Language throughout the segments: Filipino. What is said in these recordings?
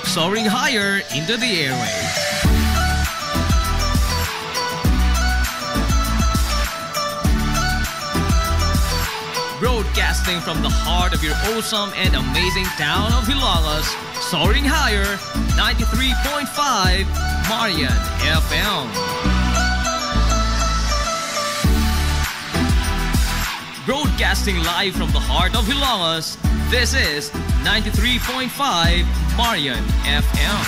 soaring higher into the airwaves. Broadcasting from the heart of your awesome and amazing town of Hilagas, soaring higher, 93.5 Marian FM. Broadcasting live from the heart of Hilagas, this is 93.5 Marian FM.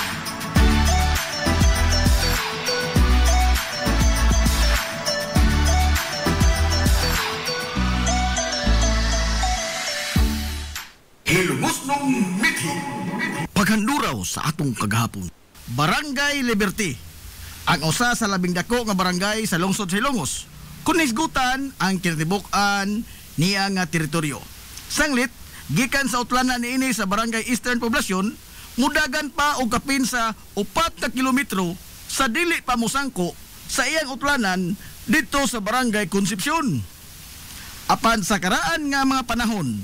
Hilumos nung mithi. Paghanduraw sa atong kagahapon. Barangay Liberty. Ang usa sa labing dako nga barangay sa lungsod sa Ilongos. Kunisgutan ang kinatibuk-an niya nga teritoryo. Sanglit, gikan sa utlanan niini sa barangay Eastern Poblacion, mudagan pa og kapin sa 4 ka kilometro sa dili pa mosangko sa iyang utlanan dito sa barangay Concepcion. Apan sa karaan nga mga panahon,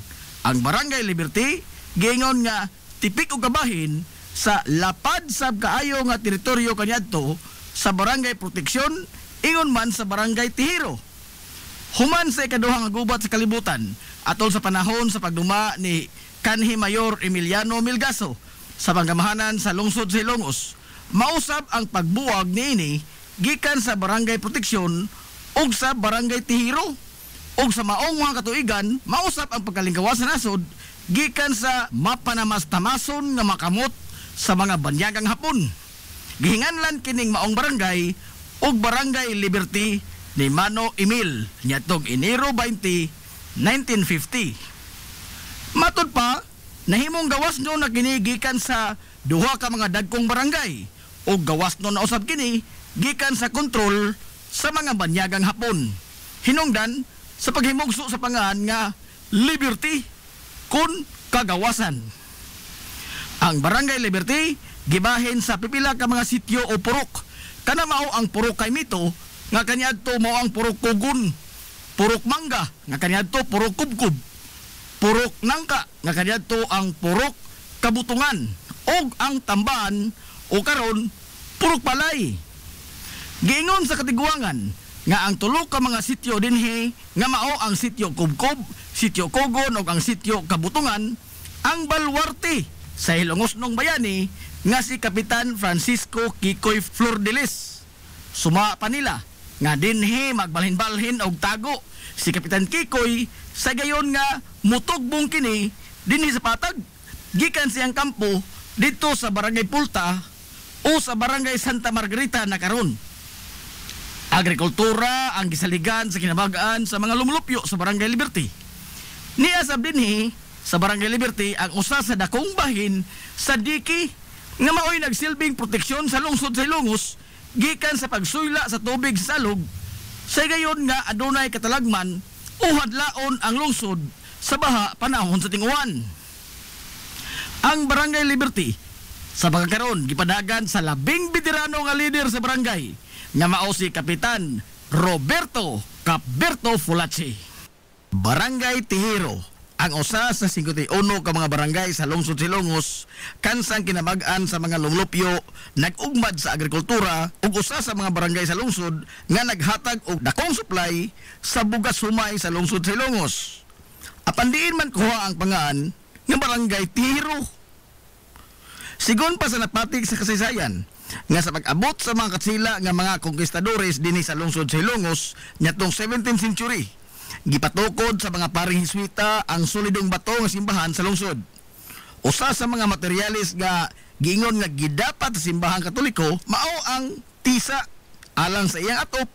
ang barangay Liberty giingon nga tipik og kabahin sa lapad sab kaayo nga teritoryo kaniadto sa barangay Proteksyon ingon man sa barangay Tihiro. Human sa ikaduha nga gubat sa kalibutan atol sa panahon sa pagduma ni kanhi Mayor Emiliano Milgaso sa panggamahanan sa lungsod sa Ilongos, mausab ang pagbuwag niini gikan sa barangay Proteksyon ug sa barangay Tihiro. Og sa maong mga katuigan, mausap ang pagkalingkawas sa nasod gikan sa mapanamas-tamason nga makamot sa mga banyagang hapon. Gihinganlan kining maong barangay og Barangay Liberty ni Mano Emil niadtong Enero 20, 1950. Matod pa, nahimong gawas no na kini gikan sa duha ka mga dagkong barangay og gawas no na usab kini gikan sa kontrol sa mga banyagang hapon. Hinungdan sa paghimugso sa pangan nga Liberty kun kagawasan. Ang Barangay Liberty gibahin sa pipila ka mga sityo o purok. Kana mao ang purok kay Mito nga kaniadto mao ang purok Kugon, purok Mangga nga kaniadto purok Kubkub, purok Nangka nga kaniadto ang purok Kabutungan, og ang Tamban o karon purok Palay. Giingon sa katiguangan nga ang tulo ka mga sityo dinhi nga mao ang sityo Kubkob, sityo Kugon ug ang sityo Kabutungan ang balwarte sa Ilongosnong bayani nga si Kapitan Francisco Kikoy Flordelis. Suma pa nila nga dinhi magbalhin-balhin og tago si Kapitan Kikoy sa gayon nga mutugbong kini dinhi sa patag gikan siyang kampo dito sa Barangay Pulta o sa Barangay Santa Margarita na karon. Agrikultura ang gisaligan sa kinabagaan sa mga lumulupyo sa Barangay Liberty. Niasab dinhi sa Barangay Liberty ang usa sa dakong bahin sa diki nga maoy nagsilbing proteksyon sa lungsod sa Ilongos gikan sa pagsuyla sa tubig sa salog. Sa gayon nga adunay katalagman o hadlaon ang lungsod sa baha panahon sa tinguan. Ang Barangay Liberty sa pagkakaroon gipadagan sa labing veterano nga leader sa barangay nga mao si Kapitan Roberto Capberto Fulacci. Barangay Tihiro ang usa sa 51 ka mga barangay sa lungsod sa Ilongos kansang kinabag-an sa mga lumlupyo, nag-ugmad sa agrikultura ug usa sa mga barangay sa lungsod nga naghatag og dakong supply sa bugas humay sa lungsod sa Ilongos. Apan diin man kuha ang pangaan nga Barangay Tihiro. Sigon pa sa napatig sa kasaysayan nga sa pag-abot sa mga katsila nga mga konkistadores dinhi sa lungsod sa Ilongos niadtong 17th century, gipatukod sa mga paring Hiswita ang solidong bato nga simbahan sa lungsod. Usa sa mga materialis nga giingon nga gidapat sa simbahang Katoliko mao ang tisa alang sa iyang atop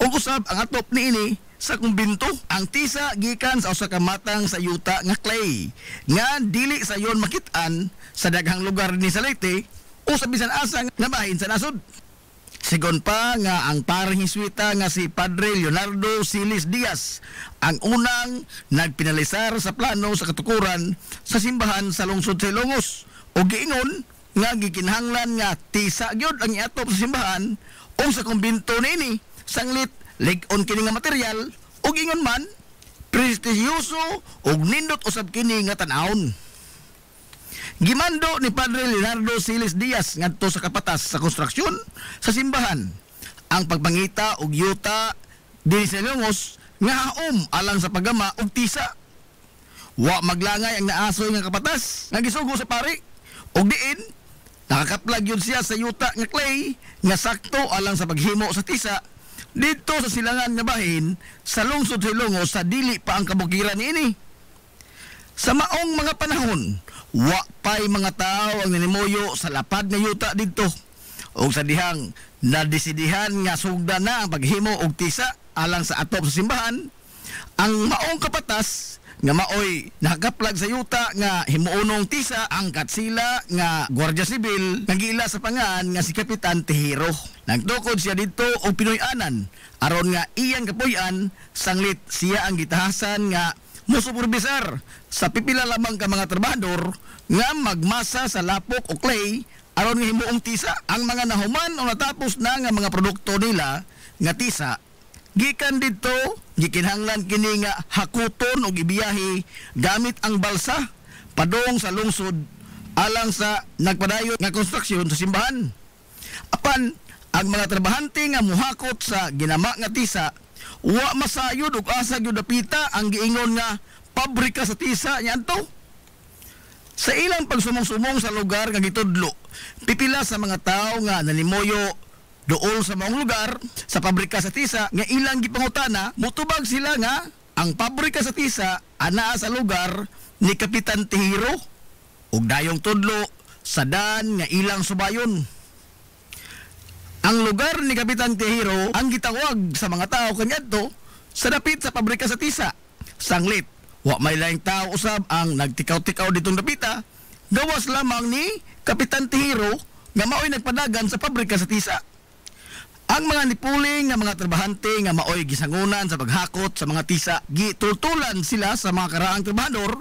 ug usab ang atop niini sa kumbinto. Ang tisa gikan sa usa ka matang sa yuta nga clay nga dili sayon makit-an sa daghang lugar ni sa Leyte o sa bisan asa nga bahin sa nasod. Sigon pa nga ang parang Hiswita nga si Padre Leonardo Silis Diaz ang unang nagpinalisar sa plano sa katukuran sa simbahan sa lungsod sa Ilongos o giingon nga gikinahanglan nga tisa gyud ang iatop sa simbahan o sa kumbinto niini sanglit lig-on kini nga material o giingon man prestisyoso o nindot usab kini nga tan-awon. Gimando ni Padre Leonardo Siles Diaz ngadto sa kapatas sa konstruksyon sa simbahan ang pagpangita og yuta dinhi sa Ilongos nga haom alang sa paggama og tisa. Wa maglangay ang naasoy nga kapatas nga gisugo sa pari og diin nakakaplag yun siya sa yuta nga clay nga sakto alang sa paghimo sa tisa dito sa silangan nga bahin sa lungsod sa Ilongos sa dili pa ang kabukiran niini. Sa maong mga panahon, wa pay mga tao ang nanimuyo sa lapad nga yuta dito. O sa dihang nadesidihan nga sugda na ang paghimo og tisa alang sa atop sa simbahan, ang maong kapatas nga maoy nakaplag sa yuta nga himuunong tisa ang katsila nga Guardia Sibil nagila sa pangan nga si Kapitan Tejero. Nagtukod siya dito og Pinoy-anan aron nga iyang kapuy-an sanglit siya ang gitahasan nga musuperbisar sa pipila lamang ka mga trabahador nga magmasa sa lapok o clay aron nga himuong tisa. Ang mga nahuman o natapos na nga mga produkto nila nga tisa gikan dito gikinahanglan kini nga hakuton og ibiyahe gamit ang balsa padong sa lungsod alang sa nagpadayon nga konstruksyon sa simbahan. Apan ang mga trabahante nga muhakot sa ginama nga tisa wa masayod og asa gyud dapita ang giingon nga pabrika sa tisa niadto. Sa ilang pagsumong-sumong sa lugar nga gitudlo, pipila sa mga tao nga nanimuyo dool sa maong lugar sa pabrika sa tisa nga ilang gipangutana, mutubag sila nga ang pabrika sa tisa anaa sa lugar ni Kapitan Tejero ug dayong tudlo sa dan nga ilang subayon. Ang lugar ni Kapitan Tejero ang gitawag sa mga tao kaniadto sa dapit sa pabrika sa tisa. Sanglit, wa may laing tao usab ang nagtikaw-tikaw ditong dapita, gawas lamang ni Kapitan Tejero nga maoy nagpadagan sa pabrika sa tisa. Ang mga nipuling nga mga trabahante nga maoy gisangunan sa paghakot sa mga tisa, gitultulan sila sa mga karaang trabahador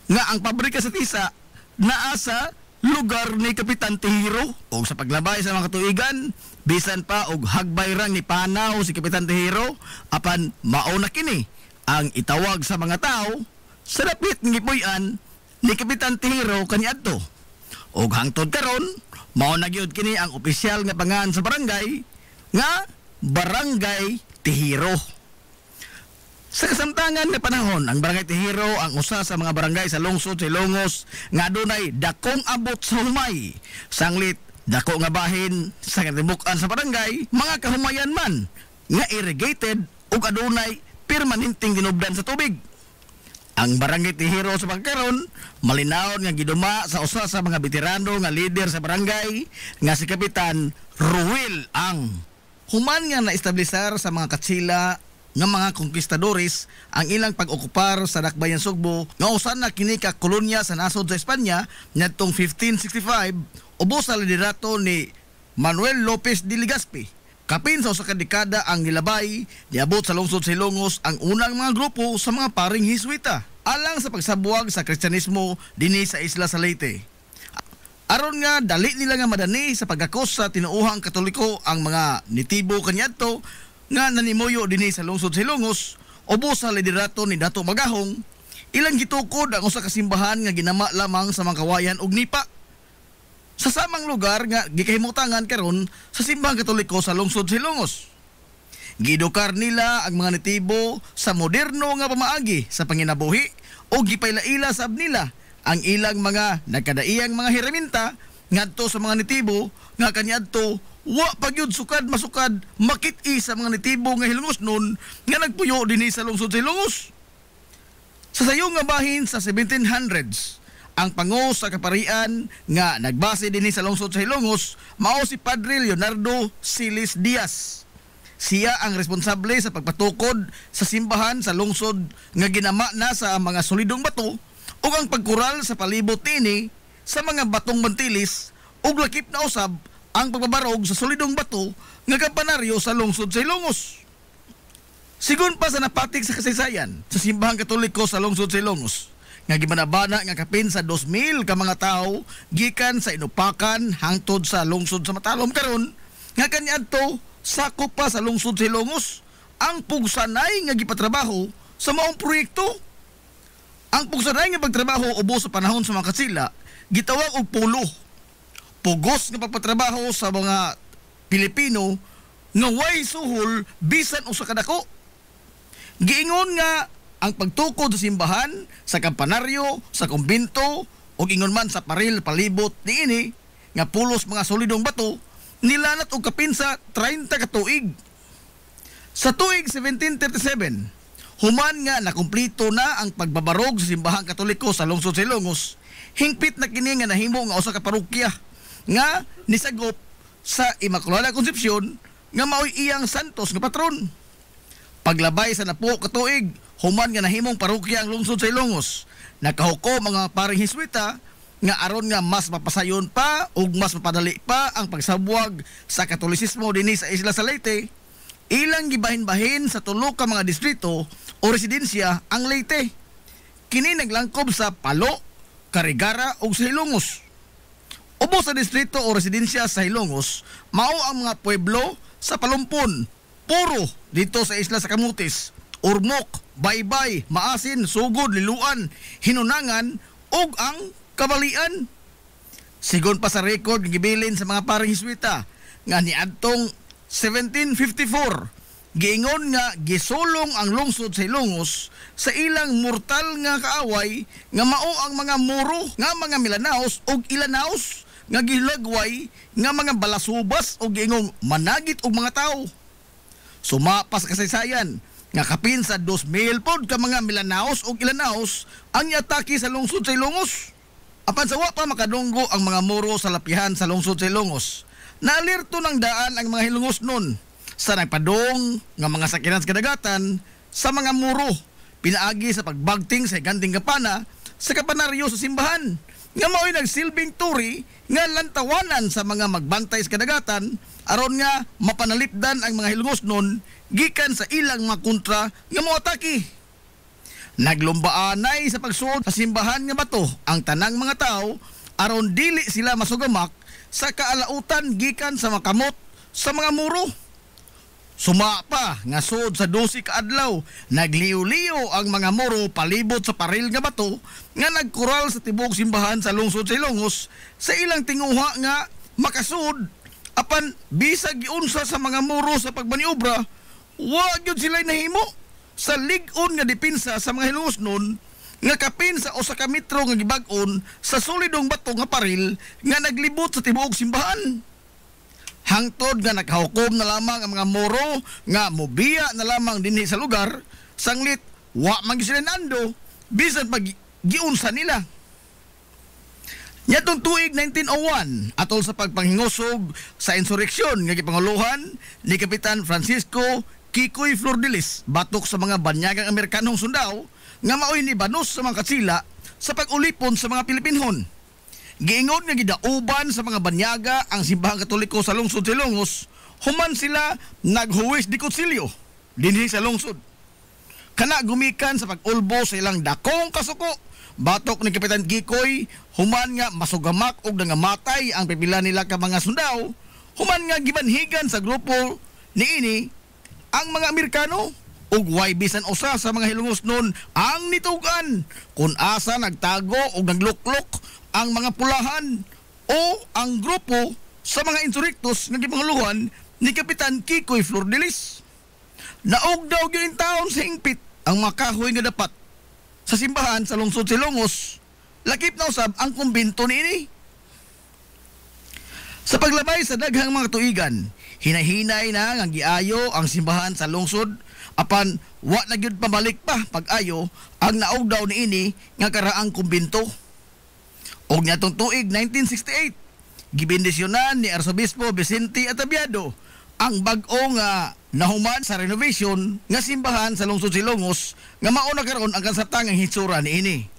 nga ang pabrika sa tisa naa sa lugar ni Kapitan Tejero. O sa paglabay sa mga katuigan, bisan pa og hagbayrang ni panaw si Kapitan Tejero, apan mao na kini ang itawag sa mga tao sa dapit ng gipuy-an ni Kapitan Tejero kaniadto. Og hangtod karon, mao na gyud kini ang opisyal nga pangan sa barangay nga Barangay Tejero. Sa kasamtangan nga panahon, ang Barangay Tejero ang usa sa mga barangay sa lungsod sa Ilongos nga adunay dakong abot sa humay. Sanglit dako nga bahin sa katibukan sa barangay, mga kahumayan man nga irrigated ug adunay permanenteng ginubdan sa tubig. Ang Barangay Tejero sa pagkaron malinaw nga giduma sa usa sa mga veterano nga leader sa barangay nga si Kapitan Ruel Ang. Human nga naestablisar sa mga katsila nga mga konkistadores ang ilang pag-okupar sa Dakbayan Sugbo nga usan na kini ka kolonya sa nasod sa Espanya ngadtong 1565 ubos sa liderato ni Manuel Lopez de Legazpi. Kapin sa usa ka dekada ang nilabay, niabot sa lungsod sa Ilongos ang unang mga grupo sa mga paring Hiswita alang sa pagsabuwag sa Kristyanismo dinhi sa isla sa Leyte. Aron nga dali nila nga madani sa pagakos sa tinuuhang Katoliko ang mga nitibo kaniadto nga nanimuyo dinhi sa lungsod sa Ilongos ubos sa liderato ni Dato Magahong, ilang gitukod ang usa ka simbahan nga ginama lamang sa mga kawayan ug nipa. Sa samang lugar nga gikahimutangan karon sa simbahang Katoliko sa lungsod sa Ilongos. Gidukar nila ang mga nitibo sa moderno nga pamaagi sa panginabuhi o gipaylaila sab nila ang ilang mga nagkadaiyang mga hiraminta ngadto sa mga nitibo nga kaniadto wa pagyud sukad masukad makit-i sa mga nitibo nga Hilongos nun nga nagpuyo dinhi sa lungsod sa Ilongos. Sa sayo nga bahin sa 1700s, ang pango sa kaparian nga nagbase dinhi sa lungsod sa Ilongos mao si Padre Leonardo Siles Diaz. Siya ang responsable sa pagpatukod sa simbahan sa lungsod nga ginama na sa mga solidong bato ug ang pagkural sa palibot ini sa mga batong mantilis ug lakip na usab ang pagbabarog sa solidong bato nga kampanaryo sa lungsod sa Ilongos. Sigon pa sa napatik sa kasaysayan sa simbahang Katoliko sa lungsod sa Ilongos nga gibanabana nga kapin sa 2,000 ka mga tao gikan sa Inupakan hangtod sa lungsod sa Matalom karon nga kaniadto sakop pa sa lungsod sa Ilongos ang pugsanay nga gipatrabaho sa maong proyekto. Ang pugsanay nga pagtrabaho ubos sa panahon sa mga katsila gitawag og pulo. Pugos nga pagpatrabaho sa mga Pilipino nga way suhol bisan usa ka dako. Giingon nga ang pagtukod sa simbahan, sa kampanaryo, sa kumbento o ingon man sa paril palibot niini nga pulos mga solidong bato nilanat og kapin sa 30 ka tuig. Sa tuig 1737, human nga nakumplito na ang pagbabarog sa simbahang Katoliko sa lungsod sa Ilongos, hingpit na kini nga nahimo nga usa ka parokya nga nisagop sa Immaculada Concepcion nga maoy iyang santos nga patron. Paglabay sa napo ka tuig, human nga nahimong parokya ang lungsod sa Ilongos. Nakahukom mga paring Hiswita nga aron nga mas mapasayon pa ug mas mapadali pa ang pagsabwag sa Katolisismo dinhi sa Isla sa Leyte. Ilang gibahin-bahin sa tulo ka mga distrito o residensya ang Leyte. Kini naglangkob sa Palo, Carigara ug sa Ilongos. Ubo sa distrito o residensya sa Ilongos, mao ang mga pueblo sa Palumpon, Puro dito sa Isla sa Camotes, Ormoc, Baybay, Maasin, Sugod, Liluan, Hinunangan ug ang Kabalian. Sigon pa sa record nga gibilin sa mga paring Hiswita nga niadtong 1754 giingon nga gisulong ang lungsod sa Ilongos sa ilang mortal nga kaaway nga mao ang mga Moro nga mga Milanaos ug Ilanaos nga gilagway nga mga balasubas o giingong managit og mga tao. Sumapas kasaysayan nga kapin sa 2,000 pod ka mga Milanaos ug Ilanaos ang atake sa lungsod sa Ilongos. Apan sa wa pa makadunggo ang mga Moro sa lapihan sa lungsod sa Ilongos, naalirto ng daan ang mga Ilongos nun sa nagpadong nga mga sakiran sa kadagatan sa mga Moro, pinaagi sa pagbagting sa ganting kapana sa kapanaryo sa simbahan nga mao'y nagsilbing turi nga lantawanan sa mga magbantay sa kadagatan aron nga mapanalipdan ang mga Ilongos nun gikan sa ilang mga kontra nga moatake. Naglumbaanay sa pagsuod sa simbahan nga bato ang tanang mga tao aron dili sila masugamak sa kaalautan gikan sa makamot sa mga Moro. Sumapa nga sud sa 12 ka adlaw, nagliw-liw ang mga Moro palibot sa paril nga bato nga nagkural sa tibuok simbahan sa lungsod sa Ilongos sa ilang tinguha nga makasud. Apan bisag giunsa sa mga Moro sa pagbaniobra, wa gyud sila nahimo sa lig-on nga depensa sa mga Ilongos nun nga kapin sa usa ka metro nga gibag-on sa solidong bato nga paril nga naglibot sa tibuok simbahan. Hangtod nga nakahukom na lamang ang mga Moro nga mobiya na lamang dinhi sa lugar, sanglit wa man sila nando bisan pag giunsa nila. Nyatong tuig 1901 atol sa pagpanghingosog sa insureksyon nga gipanguluhan ni Kapitan Francisco Kikoy Flordelis batok sa mga banyagang Amerikanong sundao nga maoy ni banos sa mga katsila sa pag-ulipon sa mga Pilipinhon. Giingon nga gidauban sa mga banyaga ang simbahang Katoliko sa lungsod sa Ilongos, human sila naghuwis di kutsilyo dinhi sa lungsod. Kana gumikan sa pag-ulbo sa ilang dakong kasuko, batok ni Kapitan Kikoy, human nga masugamak og nangamatay ang pipila nila ka mga sundao, human nga gibanhigan sa grupo niini ang mga Amerikano ug way bisan usa sa mga Ilongos nun ang nitugan kung asa nagtago og nagluklok ang mga pulahan o ang grupo sa mga insurrectos nga gipanguluhan ni Kapitan Kikoy Flordelis. Naog daw gyud taon sa hingpit ang mga kahoy nga dapat sa simbahan sa lungsod sa Ilongos, lakip na usab ang kumbento niini. Sa paglabay sa daghang mga tuigan, hinahinay na nga giayo ang simbahan sa lungsod, apan wa na gyud pabalik pa pag-ayo ang naog daw niini nga karaang kumbento. Og nyatong tuig 1968, gibindisyonan ni Arsobispo Vicente Atabiado ang bag-o nga nahuman sa renovation nga simbahan sa lungsod sa Ilongos nga mao na karon ang kasatangang hitsura niini.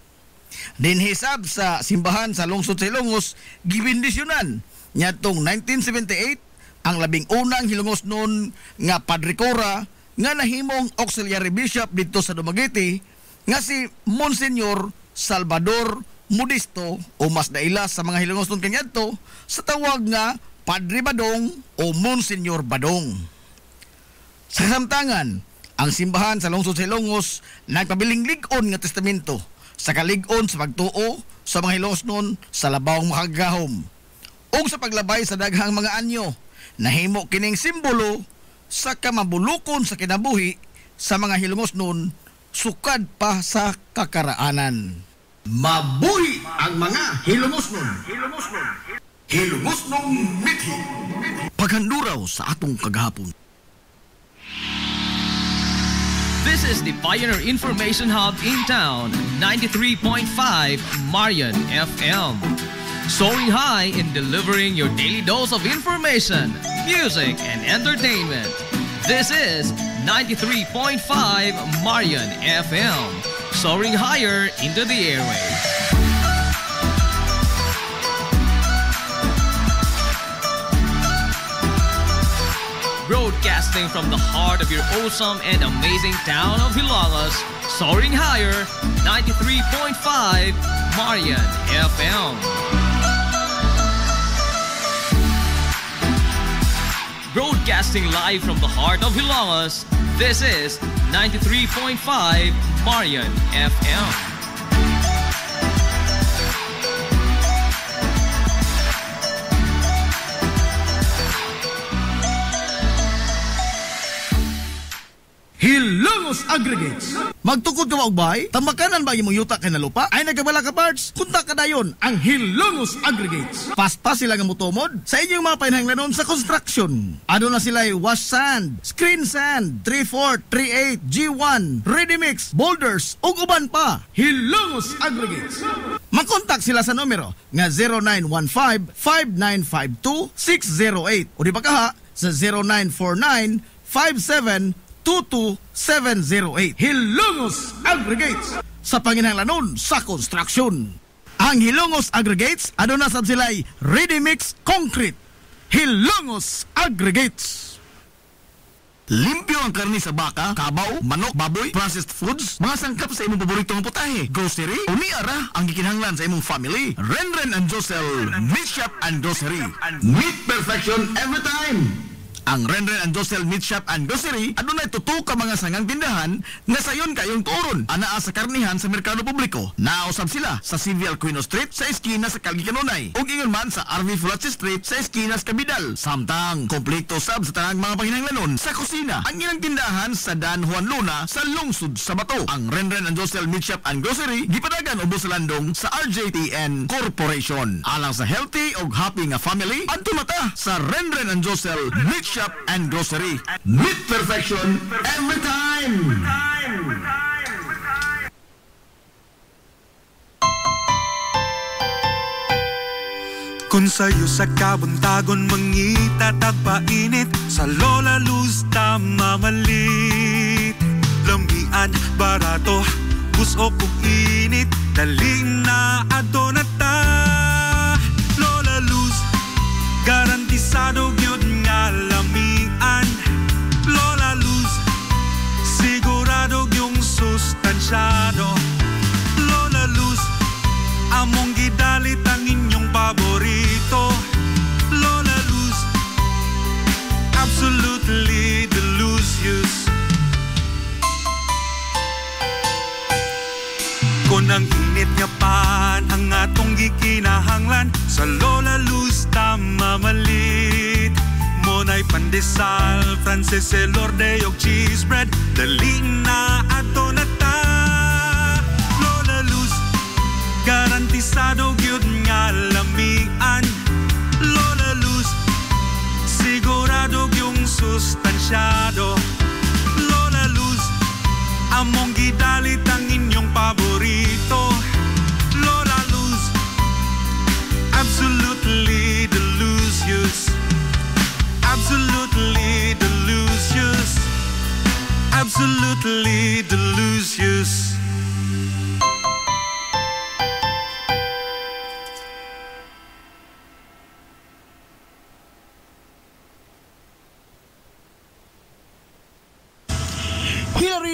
Dinhisab sa simbahan sa lungsod sa Ilongos, gibindisyonan nyatong 1978 ang labing unang Hilongos nun nga Padre Cora nga nahimong auxiliary bishop dito sa Dumaguete nga si Monsignor Salvador Modesto o mas daila sa mga Hilongos nun kanyadto sa tawag nga Padre Badong o Monsignor Badong. Sa kasamtangan, ang simbahan sa lungsod sa Ilongos nagpabiling lig-on nga testamento sa kalig-on sa pagtuo sa mga hilosnon sa labawng makagahom ug sa paglabay sa daghang mga anyo. Nahimo kining simbolo sa kamabulukon sa kinabuhi sa mga hilongosnon sukad pa sa kakaraanan. Mabuhi ang mga hilumosnon. Hilumosnong mithi. Paghanduraw sa atong kagahapon. This is the Pioneer Information Hub in town, 93.5 Marian FM. Soaring high in delivering your daily dose of information, music, and entertainment. This is 93.5 Marian FM. Soaring higher into the airwaves. Broadcasting from the heart of your awesome and amazing town of Hilagas, soaring higher, 93.5 Marian FM. Broadcasting live from the heart of Hilagas, this is 93.5 Marian FM. Hilongos Aggregates. Magtukod ka ba og bay? Tamakanan ba imong yuta kay na lupa? Ay nagabala ka parts? Kunta ka dayon ang Hilongos Aggregates. Paspas sila nga motomod sa inyong mga panahanglanon sa construction. Ano na sila wash sand, screen sand, 3/4, 3/8, G1, ready mix, boulders ug uban pa. Hilongos Aggregates. Makontak sila sa numero nga 0915-5952-608 o di ba kaha sa 0949-5722-708. Hilongos Aggregates sa panginahanglanon sa construction. Ang Hilongos Aggregates aduna sab sila'y ready mix concrete. Hilongos Aggregates. Limpyo ang karni sa baka, kabaw, manok, baboy, processed foods, mga sangkap sa imong paboritong putahe, grocery, o niara ang gikinahanglan sa imong family. Renren and Josel Meat Shop and Grocery. Meat perfection every time. Ang Renren and Josel Meat Shop and Grocery adunay tutok ka mga sangang tindahan nga sayon kayong turon anaa sa karnihan sa merkado publiko. Nausab sila sa Civil Quino Street sa eskina sa Calgary Canonay ug ingon man sa RV Fulache Street sa eskina sa Cabidal. Samtang kompleto sab sa tanang mga panginahanglanon sa kusina. Ang ilang tindahan sa Dan Juan Luna sa lungsod sa Bato. Ang Renren and Josel Meat Shop and Grocery gipadagan ubos sa landong sa RJTN Corporation. Alang sa healthy ug happy nga family adto mata sa Renren and Josel Meat Shop and Grocery. Meat perfection every time. Kung sa'yo sa kabuntagon mangita tagpainit sa Lola Luz tamamalit. Lamian, barato, busok ug init, daling na adto na ta. Lola Luz, garantisado gyud nga lamian. Lola Luz, sigurado yung sustansyado. Lola Luz, among gidalit ang inyong paborito. Lola Luz, absolutely delicious. Kung ang init nga pan ang atong gikinahanglan, sa Lola Luz tamamalit. Monay pandesal, Frances Elorde og cheese bread, dali na ato na ta. Lola Luz, garantisado gyud nga lamian. Lola Luz, sigurado yung sustansyado. Lola Luz, among gidalit ang inyong paborito. Lola Luz, absolutely delicious. Absolutely delicious. Absolutely delicious.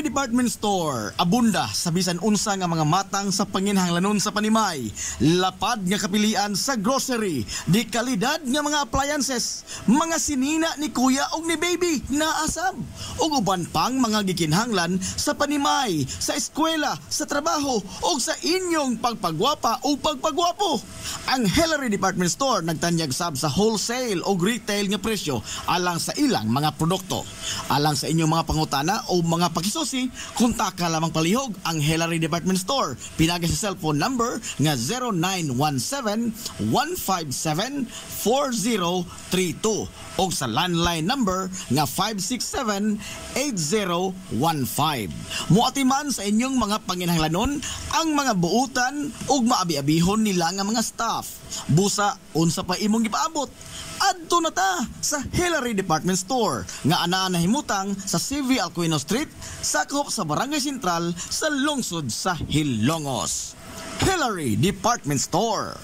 Department Store, abunda sa bisan unsa nga mga matang sa panginhanglanon sa panimay, lapad nga kapilian sa grocery, di kalidad nga mga appliances, mga sinina ni kuya og ni baby naasab, ug uban pang mga gikinhanglan sa panimay, sa eskwela, sa trabaho ug sa inyong pagpagwapa o pagpagwapo. Ang Hillary Department Store nagtanyag sab sa wholesale o retail nga presyo alang sa ilang mga produkto. Alang sa inyong mga pangutana o mga pakisusi, kontaka lamang palihog ang Hillary Department Store. Pinagi sa cellphone number nga 0917-157-4032 o sa landline number nga 567-8015. Muatiman sa inyong mga panginhanglanon ang mga buutan o maabi-abihon nila nga mga staff. Busa, unsa pa imong gipaabot? Adto na ta sa Hillary Department Store nga anaa na himutang sa CV Alcuino Street, sakop sa Barangay Sentral sa lungsod sa Hilongos. Hillary Department Store.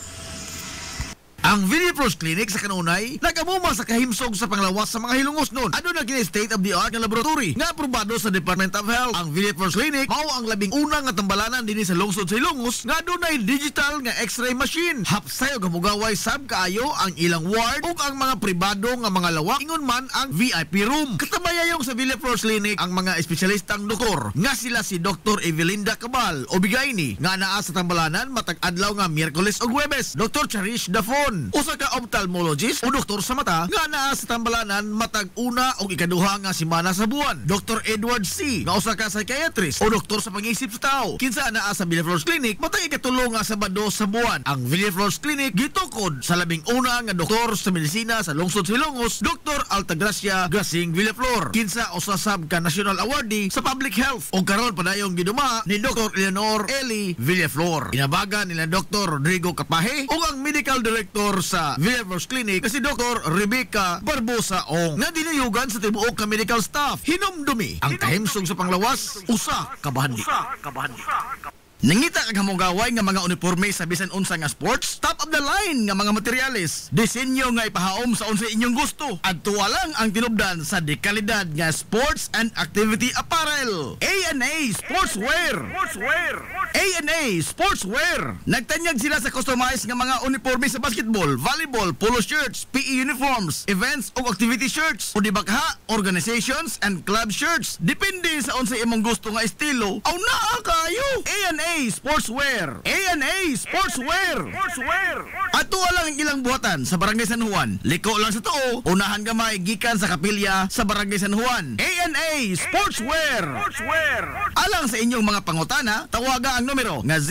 Ang Villaflores Clinic sa kanunay nagamuma sa kahimsog sa panglawas sa mga Hilongos noon. Ano na kini state-of-the-art nga laboratory nga aprobado sa Department of Health. Ang Villaflores Clinic mao ang labing una nga tambalanan dinhi sa lungsod sa Hilongos nga dunay digital nga X-ray machine. Hapsay og gamugaway sab kaayo ang ilang ward ug ang mga pribado nga mga lawak ingon man ang VIP room. Katabayayong sa Villaflores Clinic ang mga espesyalistang doktor nga sila si Dr. Evelinda Cabal o Bigayni nga naa sa tambalanan matag adlaw nga Miyerkules ug Huwebes. Dr. Cherish Dafon, usa ka ophthalmologist o doktor sa mata nga naa sa tambalanan matag una o ikaduha nga semana sa buwan. Dr. Edward C. nga usa ka psychiatrist o doktor sa pag-iisip sa tao. Kinsa naa sa Villaflores Clinic matag ikatulo nga Sabado sa buwan. Ang Villaflores Clinic gitukod sa labing una nga doktor sa medisina sa lungsod sa Hilongos, Dr. Altagracia Gasing Villaflor. Kinsa usa sab ka national awardee sa public health o karon padayong giduma ni Dr. Eleanor Eli Villaflor. Inabagan nila Dr. Rodrigo Capahe o ang medical director sa Villaflores Clinic kasi Dr. Rebecca Barbosa Ong nga dinayugan sa tibuok ka medical staff. Hinumdumi ang kahimsog sa panglawas, usa ka bahandi. Nangita kag hamugaway nga mga uniforme sa bisan unsa nga sports, top of the line nga mga materyales, disenyo nga ipahaom sa unsa inyong gusto. Adto lang ang tinubdan sa dekalidad nga sports and activity apparel. A&A Sportswear. A&A Sportswear. Nagtanyag sila sa customized nga mga uniforme sa basketball, volleyball, polo shirts, PE uniforms, events ug activity shirts, o di bakha, organizations and club shirts. Depende sa unsa imong gusto nga estilo. Aw naa kayo. A&A Sportswear. A&A Sportswear. Ato lang ang ilang buhatan sa Barangay San Juan. Liko lang sa tuo, unahan gamay gikan sa kapilya sa Barangay San Juan. A&A Sportswear. Alang sa inyong mga pangutana, tawaga ang numero nga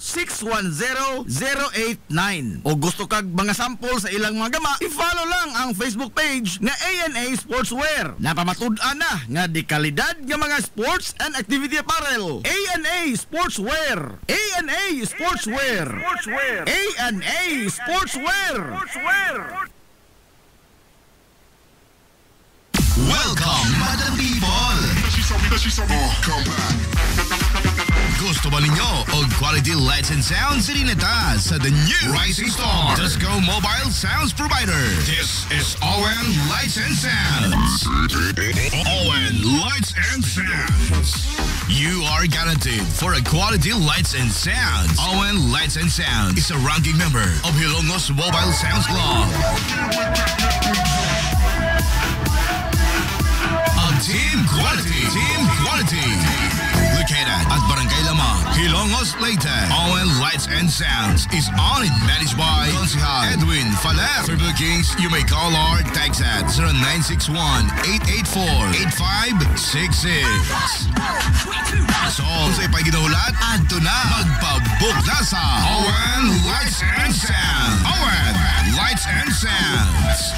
0992-610-089. O gusto kag mga sample sa ilang mga gama, i-follow lang ang Facebook page nga A&A Sportswear. Napamatud-an na nga di kalidad nga mga sports and activity apparel. A&A Sportswear. A&A Sportswear. A&A Sportswear. Welcome, Madam People! Gusto ba ninyo og quality lights and sounds sinita sa the new Rising Star Disco Mobile Sounds Provider? This is ON Lights and Sounds. ON Lights and Sounds. You are guaranteed for a quality lights and sounds. ON Lights and Sounds is a ranking member of Hilongos Mobile Sounds Club. Team Quality. Located at Barangay Lamang, Hilongos, Leyte. ON Lights and Sounds is owned and managed by Consihal Edwin Faler. For bookings, you may call or text at 0961-884-8566. So, kung sa'y paginahulat, adto na magpabook na sa ON Lights and Sounds. ON Lights and Sounds.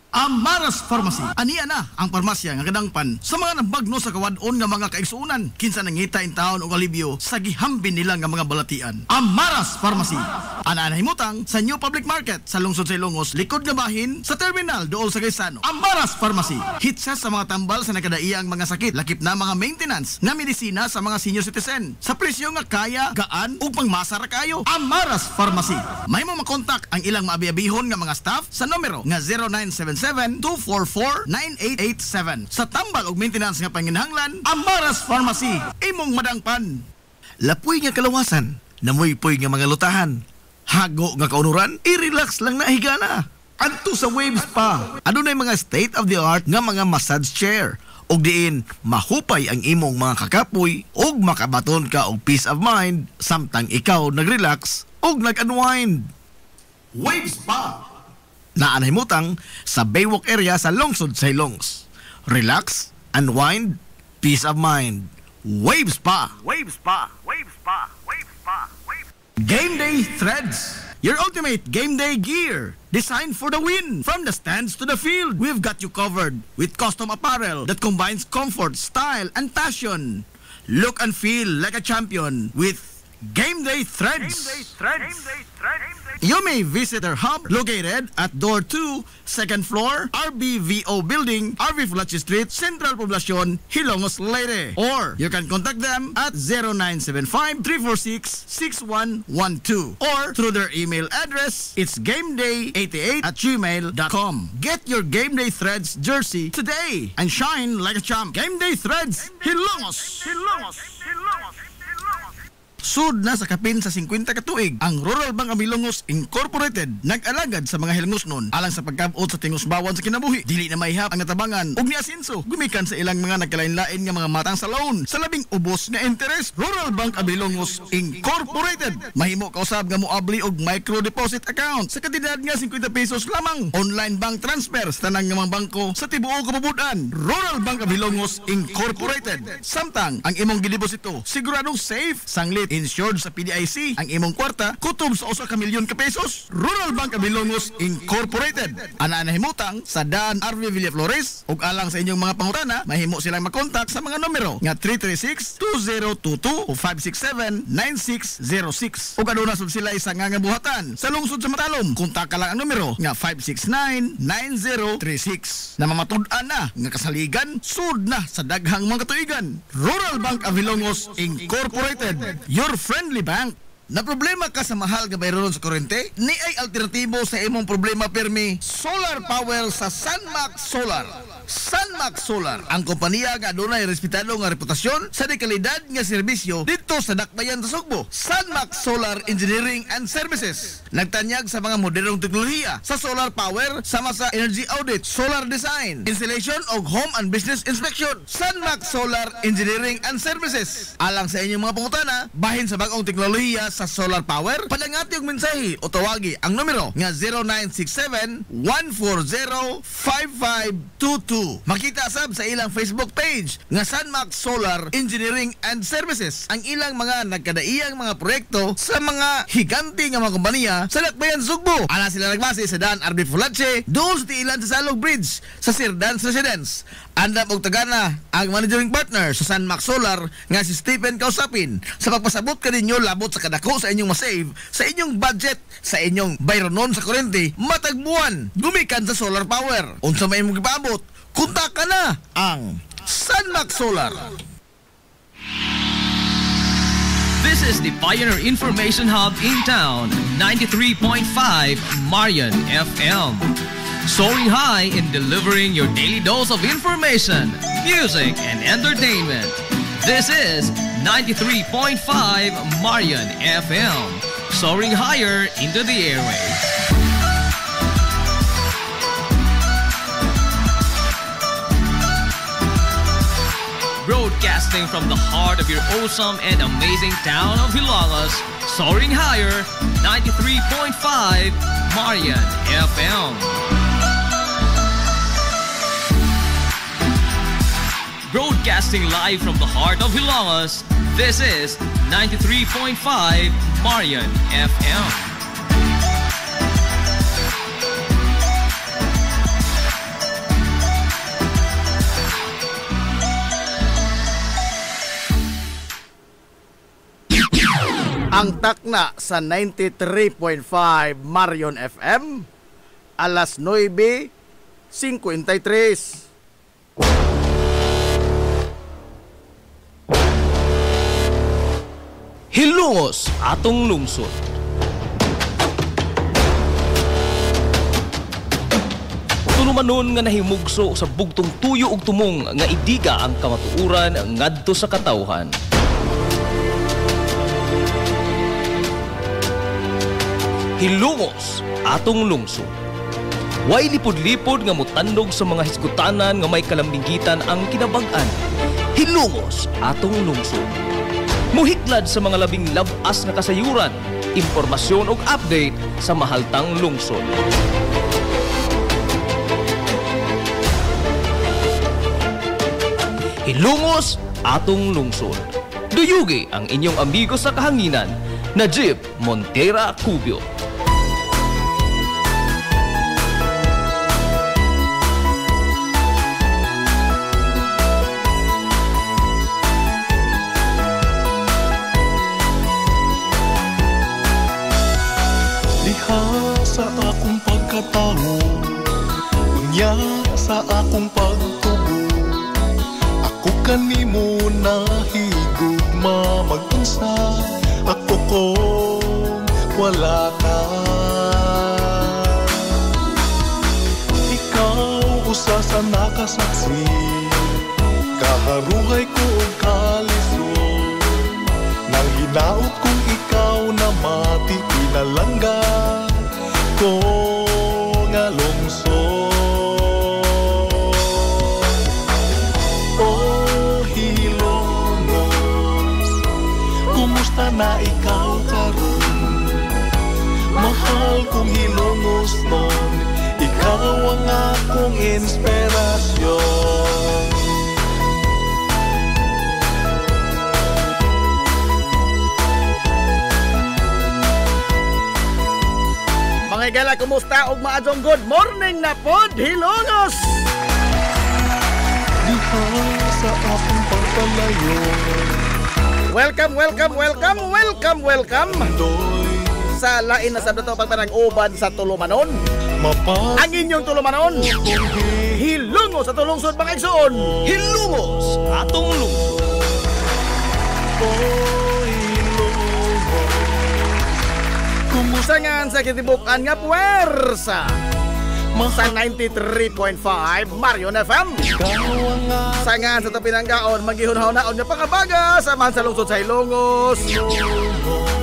Amaras Pharmacy. Aniya na ang parmasya nga kadangpan sa mga nabagno sa kawadon nga mga kaigsuunan. Kinsa nangita in taon og alibyo sa gihambin nila nga mga balatian. Amaras Pharmacy. Ana himutang sa New Public Market sa lungsod sa Ilongos, likod nga bahin sa terminal dool sa Gaisano. Amaras Pharmacy. Hitsa sa mga tambal sa nakadaiyang mga sakit, lakip na mga maintenance nga medisina sa mga senior citizen. Sa presyo nga kaya, gaan ug pangmasara kayo. Amaras Pharmacy. May mo makontak ang ilang maabi-abihon nga mga staff sa numero nga 0977-244-9887. Sa tambal ug maintenance nga panginahanglan, Amaras Pharmacy. Imong madangpan. Lapoy nga kalawasan, namoy-poy nga mga lutahan. Hago nga kaunuran, i-relax lang na higana. Adto sa Waves Spa. Adunay mga state-of-the-art nga mga massage chair. Og diin, mahupay ang imong mga kakapoy og makabaton ka og peace of mind samtang ikaw nag-relax og nag-unwind. Waves Spa. Naanahimutang sa Baywalk area sa lungsod sa Ilongs. Relax, unwind, peace of mind. Waves Spa. Waves Spa. Waves Spa. Waves Spa. Waves. Game Day Threads. Your ultimate game day gear. Designed for the win. From the stands to the field, we've got you covered with custom apparel that combines comfort, style, and passion. Look and feel like a champion with Game Day Threads. Game Day Threads. Game Day Threads. You may visit our hub located at Door 2, 2nd floor, RBVO Building, RV Fulachi Street, Central Poblacion, Hilongos, Leyte. Or you can contact them at 0975-346-6112. Or through their email address, it's gameday88@gmail.com. Get your Game Day Threads jersey today and shine like a champ. Game Day Threads, Hilongos. Hilongos. Hilongos. Sud na sa kapin sa 50 katuig, ang Rural Bank Amilongos Incorporated nag-alagad sa mga hilongosnon alang sa pagkabot sa tingusbawan sa kinabuhi. Dili na maihap ang natabangan ug niasinso gumikan sa ilang mga nagkalain-lain nga mga matang sa loan sa labing ubos nga interes. Rural Bank Amilongos Incorporated mahimo kausab nga moabli og micro deposit account sa kantidad nga 50 pesos lamang. Online bank transfer sa tanang nga mga bangko sa tibuok kabubudan. Rural Bank Amilongos Incorporated. Samtang ang imong gideposito siguradong safe, sanglit, insured sa PDIC ang imong kwarta kutob sa 1 milyon ka pesos. Rural Bank Amilongos Incorporated. Ana himutang sa Dan RV Villaflores ug alang sa inyong mga pangutana mahimo silang makontak sa mga numero nga 336-2022 o 567-9606 ug aduna sud sila isa nga buhatan sa lungsod sa Matalom. Kontak ka lang ang numero nga 569-9036. Namamatud-an na nga kasaligan sud na sa daghang mga katuigan. Rural Bank Amilongos Incorporated. Your friendly bank. Na problema ka sa mahal nga bayron sa kuryente? Ni ay alternatibo sa imong problema permi. Solar power sa Sunmax Solar. Sunmax Solar, ang kompanya nga adunay respetado nga reputasyon sa dekalidad nga serbisyo dito sa Dakbayan sa Sugbo. Sunmax Solar Engineering and Services nagtanyag sa mga modernong teknolohiya sa solar power sama sa energy audit, solar design, installation og home and business inspection. Sunmax Solar Engineering and Services. Alang sa inyong mga pangutana, bahin sa bag-ong teknolohiya sa solar power, padangati og mensahe o tawagi ang numero nga 0967-140-5522. Makita sab sa ilang Facebook page nga Sunmax Solar Engineering and Services ang ilang mga nagkadaiyang mga proyekto sa mga higanti nga mga kompanya sa Dakbayan Sugbo. Ana sila nagbase sa Dan RB Fulache, doon sa tiilan sa Salog Bridge sa Sirdans Residence. Andam og tagana ang managing partner sa Sunmax Solar nga si Stephen Kausapin sa pagpasabot kaninyo labot sa kadako sa inyong masave sa inyong budget sa inyong bayronon sa kuryente matag buwan gumikan sa solar power. Unsa may imong gipaabot, kontak ka na ang Sunmax Solar. This is the Pioneer Information Hub in town, 93.5 Marian FM. Soaring high in delivering your daily dose of information, music, and entertainment. This is 93.5 Marian FM. Soaring higher into the airwaves. Broadcasting from the heart of your awesome and amazing town of Hilalas, soaring higher, 93.5 Marian FM. Broadcasting live from the heart of Hilalas, this is 93.5 Marian FM. Ang takna sa 93.5 Marion FM, alas 9:53. Hilungos atong lungsod. Tulumanon nga nahimugso sa bugtong tuyo ug tumong nga idiga ang kamatuuran ngadto sa katawhan. Hilungos atong lungsod. Way lipod-lipod nga mutandog sa mga hiskutanan nga may kalambigitan ang kinabag-an. Hilungos atong lungsod. Muhiklad sa mga labing labas nga kasayuran, impormasyon ug update sa mahaltang lungsod. Hilungos atong lungsod. Duyugi ang inyong amigo sa kahanginan, Najib Montera Cubio. Diha sa akong pagkatao, unya sa akong pagtubo, ako kanimo nahigugma mag-unsa, ako kung wala ka. Ikaw usa sa nakasaksi, kaharuhay ko og kalisod, nang hinaot kong ikaw na mati pinalangga ko nga lungsod. Oh Hilongos, kumusta na ikaw karon? Mahal kong Hilongos nun, ikaw ang akong inspirasyon. Mga igala, kumusta ug maadtong good morning na pod Hilongos. Diha sa akong pagpalayo, Welcome doy sa lain na sabdo pagpanag-uban sa Tulumanon. mapas Ang inyong Tulumanon, Hilungos sa tulungsod mga igsoon. Hilungos atong lungsod. Sangan sa kitibukan nga puwersa sa 93.5 Marion FM. Sangan sa tapinanggaon, maghihunahon-naon nga pangabaga samahan sa lungsod sa Hilongos.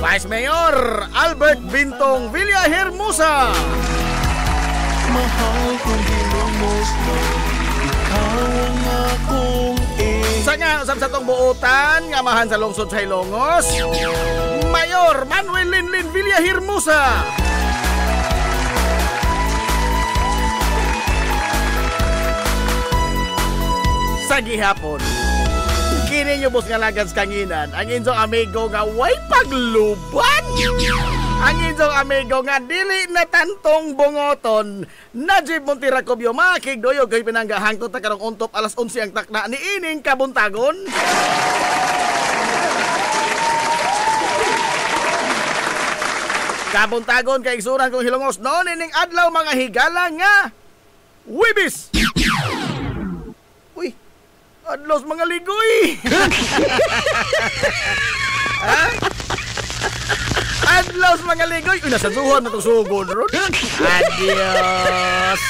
Vice Mayor Albert Bintong Villahermosa. mahal kong Hilongos na ikaw ang akong Sangan usab sa tong buotan nga mahan sa lungsod sa Hilongos, Mayor Manuel Linlin Villahermosa. Sa gihapon, kini nyo bus nga lagan sa kanginan, ang inyong amigo nga way pagluban. Ang inyong amigo nga dili na tantong bungoton, Najib Montera Cubio, makigdoyo kay pinanggahang ta karong untop alas 11 ang takna ni ining kabuntagon. Kabuntagon kay igsuran kong Hilongos noon ining adlaw mga higala nga Wibis. Uy, adlaw mga ligoy. Ha? Adlaw mga ligoy. Uy, nasa suhon na itong sugod ron. Adios.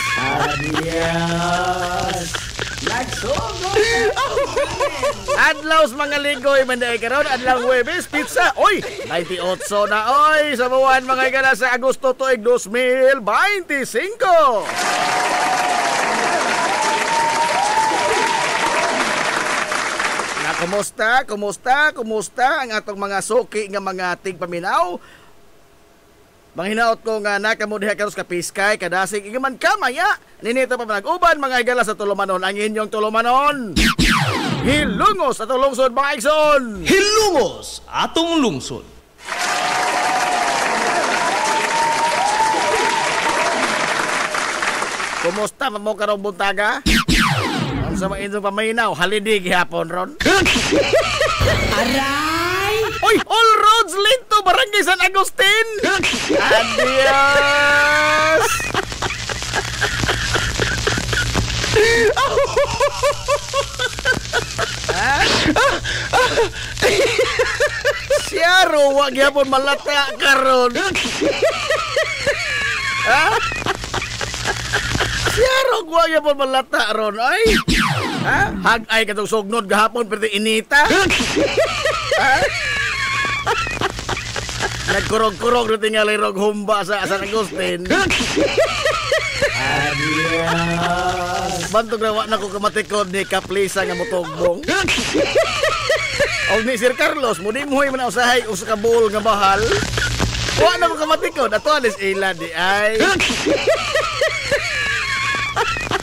Adlaw mga ligoy. Manday karon adlaw Huwebes. Pizza. Oy, 98 na oy. Sa buwan mga igala sa Agosto tuig 2025. Kumusta ang atong mga suki nga mga tigpaminaw? Manghinaot ko nga nakamudiha karos ka piskay kadasig igaman kamaya. Ninito pa nag-uban mga igala sa Tulumanon, ang inyong Tulumanon. Hilungos at lungsod mga igsoon. Hilungos atong lungsod. Kumusta mo karong buntaga? Ang sa mga inyong paminaw, halidi gihapon ron. Aray! Oy, all roads lead to Barangay San Agustin. Adios. Siya ro, wag yapon malata karon. Ha? Siya ro, wag yapon malata ron. Ay. Ha? Hag-ay katong sugnod gahapon pero inita. Ha? Nagkurog-kurog na tingali rog humba sa San Agustin. Adios. Bantog na wak na ko kamatikod ni Kaplisa nga motogbong. O ni Sir Carlos, muni muhay man usahay usa ka buol nga bahal. Wak na ko kamatikod, ato alis ila di ay.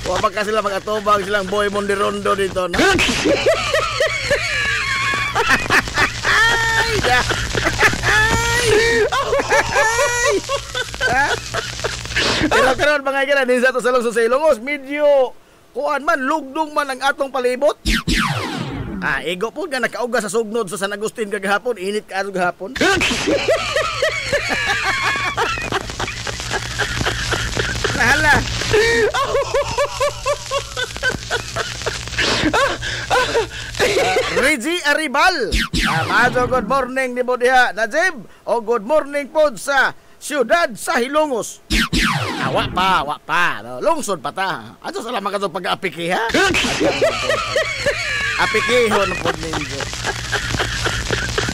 Wa pa ka sila mag-atubang silang boy Mondirondo dito na. Ay, da. Pero karon mga kailan din sa to sa Lungsod sa Ilongos, medyo kuan man lugdong man ang atong palibot. Ego po nga nakauga sa sugnod sa San Agustin kagahapon, init ka gahapon. Nahala. Reggie Aribal. Majo good morning ni mo diha, Najib. O good morning po sa siyudad sa Hilongos. Wa pa. No, lungsod pa ta. Ato salamat ka itong pag-apiki, ha? Apikihon po ninyo.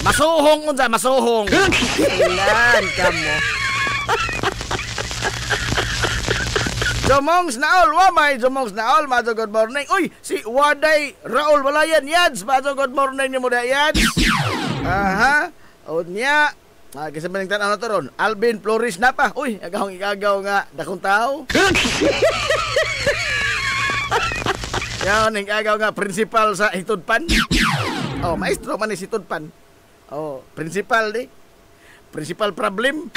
Masuhong unsa, masuhong. Ilan ka mo. Jomongs Naol, wamay Jomongs Naol, majo good morning. Uy, si Waday Raul Walayan, Yads, majo good morning ni mo da, Yads. Aha, o niya. Kasi maning tanaw na to ron. Alvin Flores na pa. Uy, agahong-igagaw nga. Dakong tao. Yan, igagaw nga. Principal sa Hitudpan. Oh, maestro man ni si Hitudpan. Oh, principal di. Principal problem.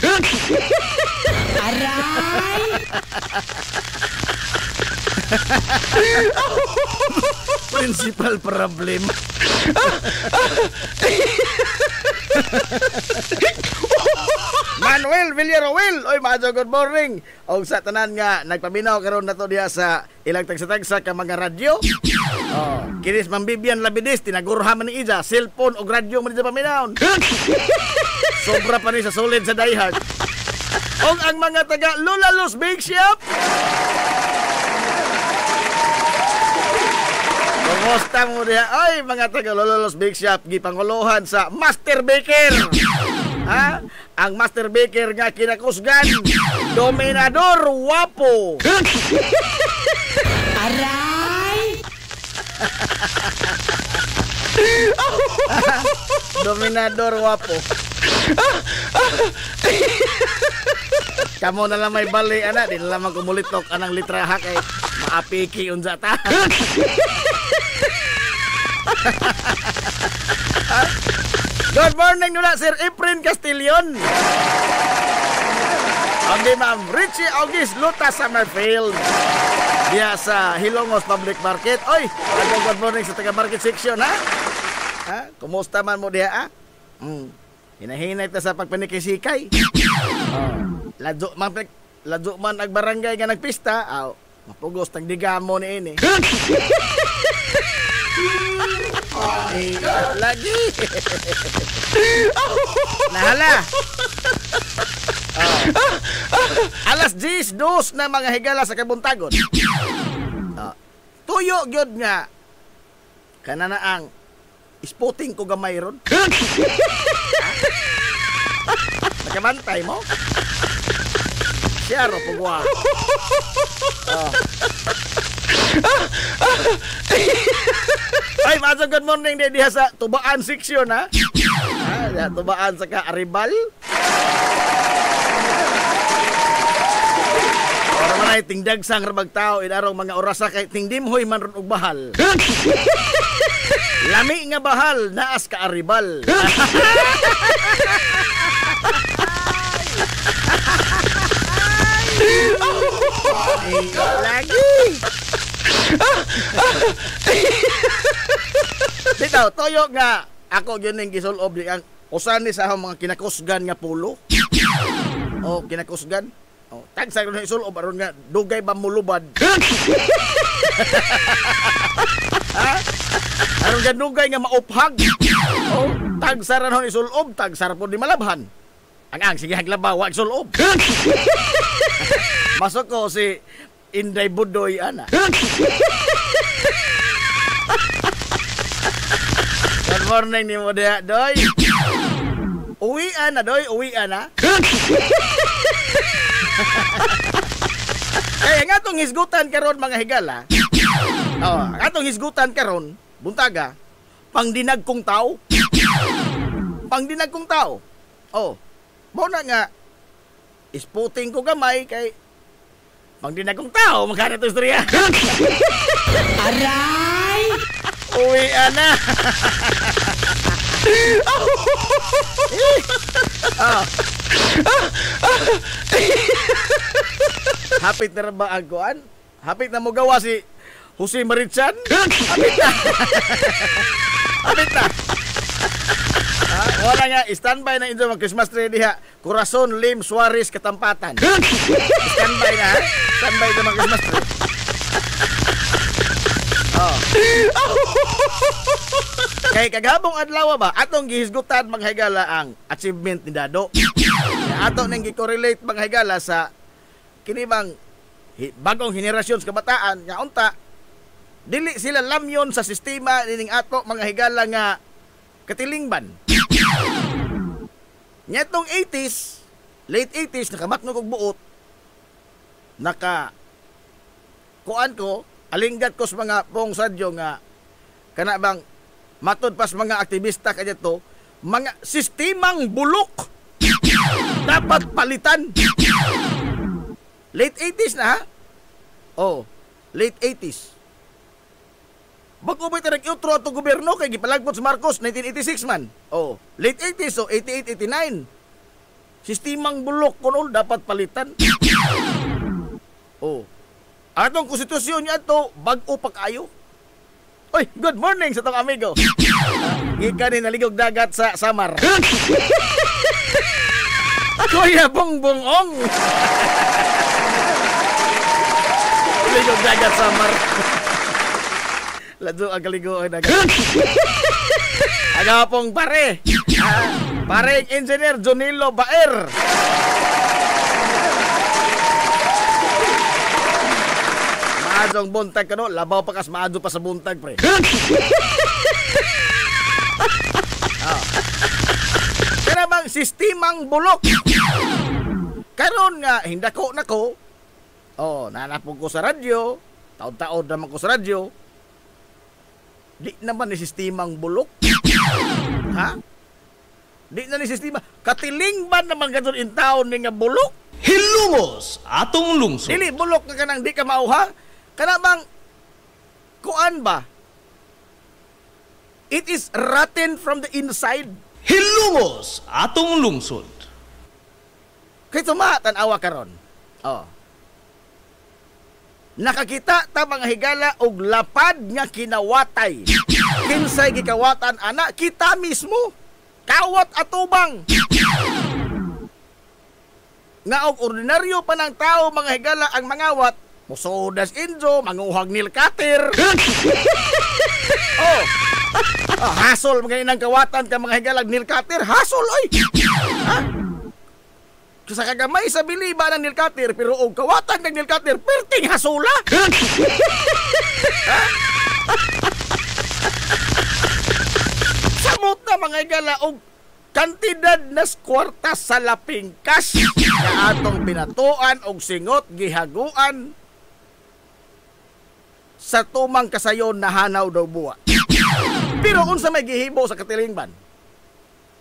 Aray! Principal problem. Manuel Villaruel, oy majo good morning. Og sa tanan nga nagpaminaw karon nato diha sa ilang tagsa-tagsa ka mga radyo. Oh, kinis Mambibian Labidis tinagurha man ni Ija, cellphone og radyo man sa paminaw. Sobra pa ni sa solid sa Die Hard. Og ang mga taga Lulalos Bake Shop. Kumusta mo diha? Ay, mga taga Lulalos Bake Shop gipanguluhan sa Master Baker. Ha? Ang Master Baker nga kinakusgan, Dominador Wapo. Aray! Dominador Wapo. Kamo na lang may bali, anak. Di na lang kumulitok anang litraha kay maapiki unsa ta. Good morning nula, Sir Efren Castillon. Ang Ma'am Richie August Luta Summerfield. Diya sa Hilongos Public Market. Oy, good morning sa taga market section, ha? Ha? Kumusta man mo diya, ha? Hinahinay ta sa pagpanikisikay. Ladyo man ag barangay nga nagpista. Mapugos tang digamo ni ini. Lagi. Nahala. Alas 10 dos na mga higala sa kabuntagon. Tuyo gyud nga kanana ang spotting ko gamay ron. Nakamantay mo? Siya ro pugwa. Ay, maso good morning diha sa Tubaan section, ha? Tubaan sa ka Aribal. Para man ay tingdag sang rabag tao idarong mga orasa kay tingdimhoy man ron og bahal. Lami nga bahal naas ka Aribal. Lagi. Dito, toyo nga ako yun yung gisulob ang usa ni sa mga kinakusgan nga pulo. Oh, kinakusgan. Oh, tagsa ron isulob aron nga dugay ba mulubad. Ha? Aron nga dugay nga mauphag. Oh, tagsa ron isulob, tagsa po di malabhan. Ang sige haglabaw wa isulob. Masok ko si Inday Budoy ana. Good morning ni mo dia, Doy. Uwian na, Doy. Uwian na. Kaya nga itong hisgutan karon mga higala. Oh, nga itong hisgutan karon, buntaga, pangdinag kong tao. Pangdinag kong tao. Oh, mo na nga, isputing ko gamay kay pangdinag kong tao, magkana ito istorya. Aray! Uwian na. Oh. Hapit na ba ang kuan? Hapit na mo gawa si Jose Marichan? Hapit na. Hapit na. Wala nga, standby na inyo mag-Christmas tree diha. Corazon Lim Suarez Katampatan. Standby na, ha? Standby na mag-Christmas tree. Oh. Kay kagabong adlaw ba atong gihisgutan mga higala ang achievement ni Dado. Ato nang gi-correlate mga higala sa kini bang bagong henerasyon sa kabataan nga unta dili sila lamyon sa sistema nining ato mga higala nga katilingban. Nyatong 80s, late 80s nakamatnog og buot. Kuan ko alinggat ko sa mga pong sadyo nga kana bang matod pas mga aktivista kanya to mga sistemang bulok dapat palitan. Late 80s na ha? Oh, late 80s. Bago ba ito nag-outro ito gobyerno kay gipalagpot sa Marcos 1986 man. Oh, late 80s so 88, 89. Sistemang bulok kuno dapat palitan. Oh. Atong konstitusyon niya to bag-o pa kayo. Oy, good morning sa tong amigo. Ika ni naligog dagat sa Samar. Kuya Bongbongong. Ligog dagat Samar. Ladyo ang kaligoon dagat. Agapong pare. Pare engineer Jonilo Baer. Maadong buntag ka no, labaw pa kas maado pa sa buntag pre. Kaya bang sistemang bulok. Karon nga hindako nako. Oh, nanapog ko sa radyo, taon-taon naman ko sa radyo. Di naman ni sistemang bulok. Ha? Di na ni sistema. Katilingban naman gadon in taon ni nga bulok. Hilungos atong lungsod. Dili bulok ka kanang di ka mauha. Kana bang kuan ba? It is rotten from the inside. Hilungos atong lungsod. Kay tanawa karon. Oh. Nakakita ta mga higala og lapad nga kinawatay. Kinsay gikawatan ana kita mismo. Kawat atubang. Nga og ordinaryo pa ng tao mga higala ang mangawat. Musodas injo, manguhag nil cutter. Oh. Oh, hasol mga inang kawatan ka mga higalag nil cutter. Hasol oy. Ha? Sa kagamay sa biliba ng nil cutter pero og kawatan ng nil cutter perting hasula. Ha? Samot na mga higala og kantidad nas kwarta sa laping cash nga atong binatuan og singot gihaguan sa tumang kasayon na hanaw daw buwa. Pero unsa may gihibo sa katilingban?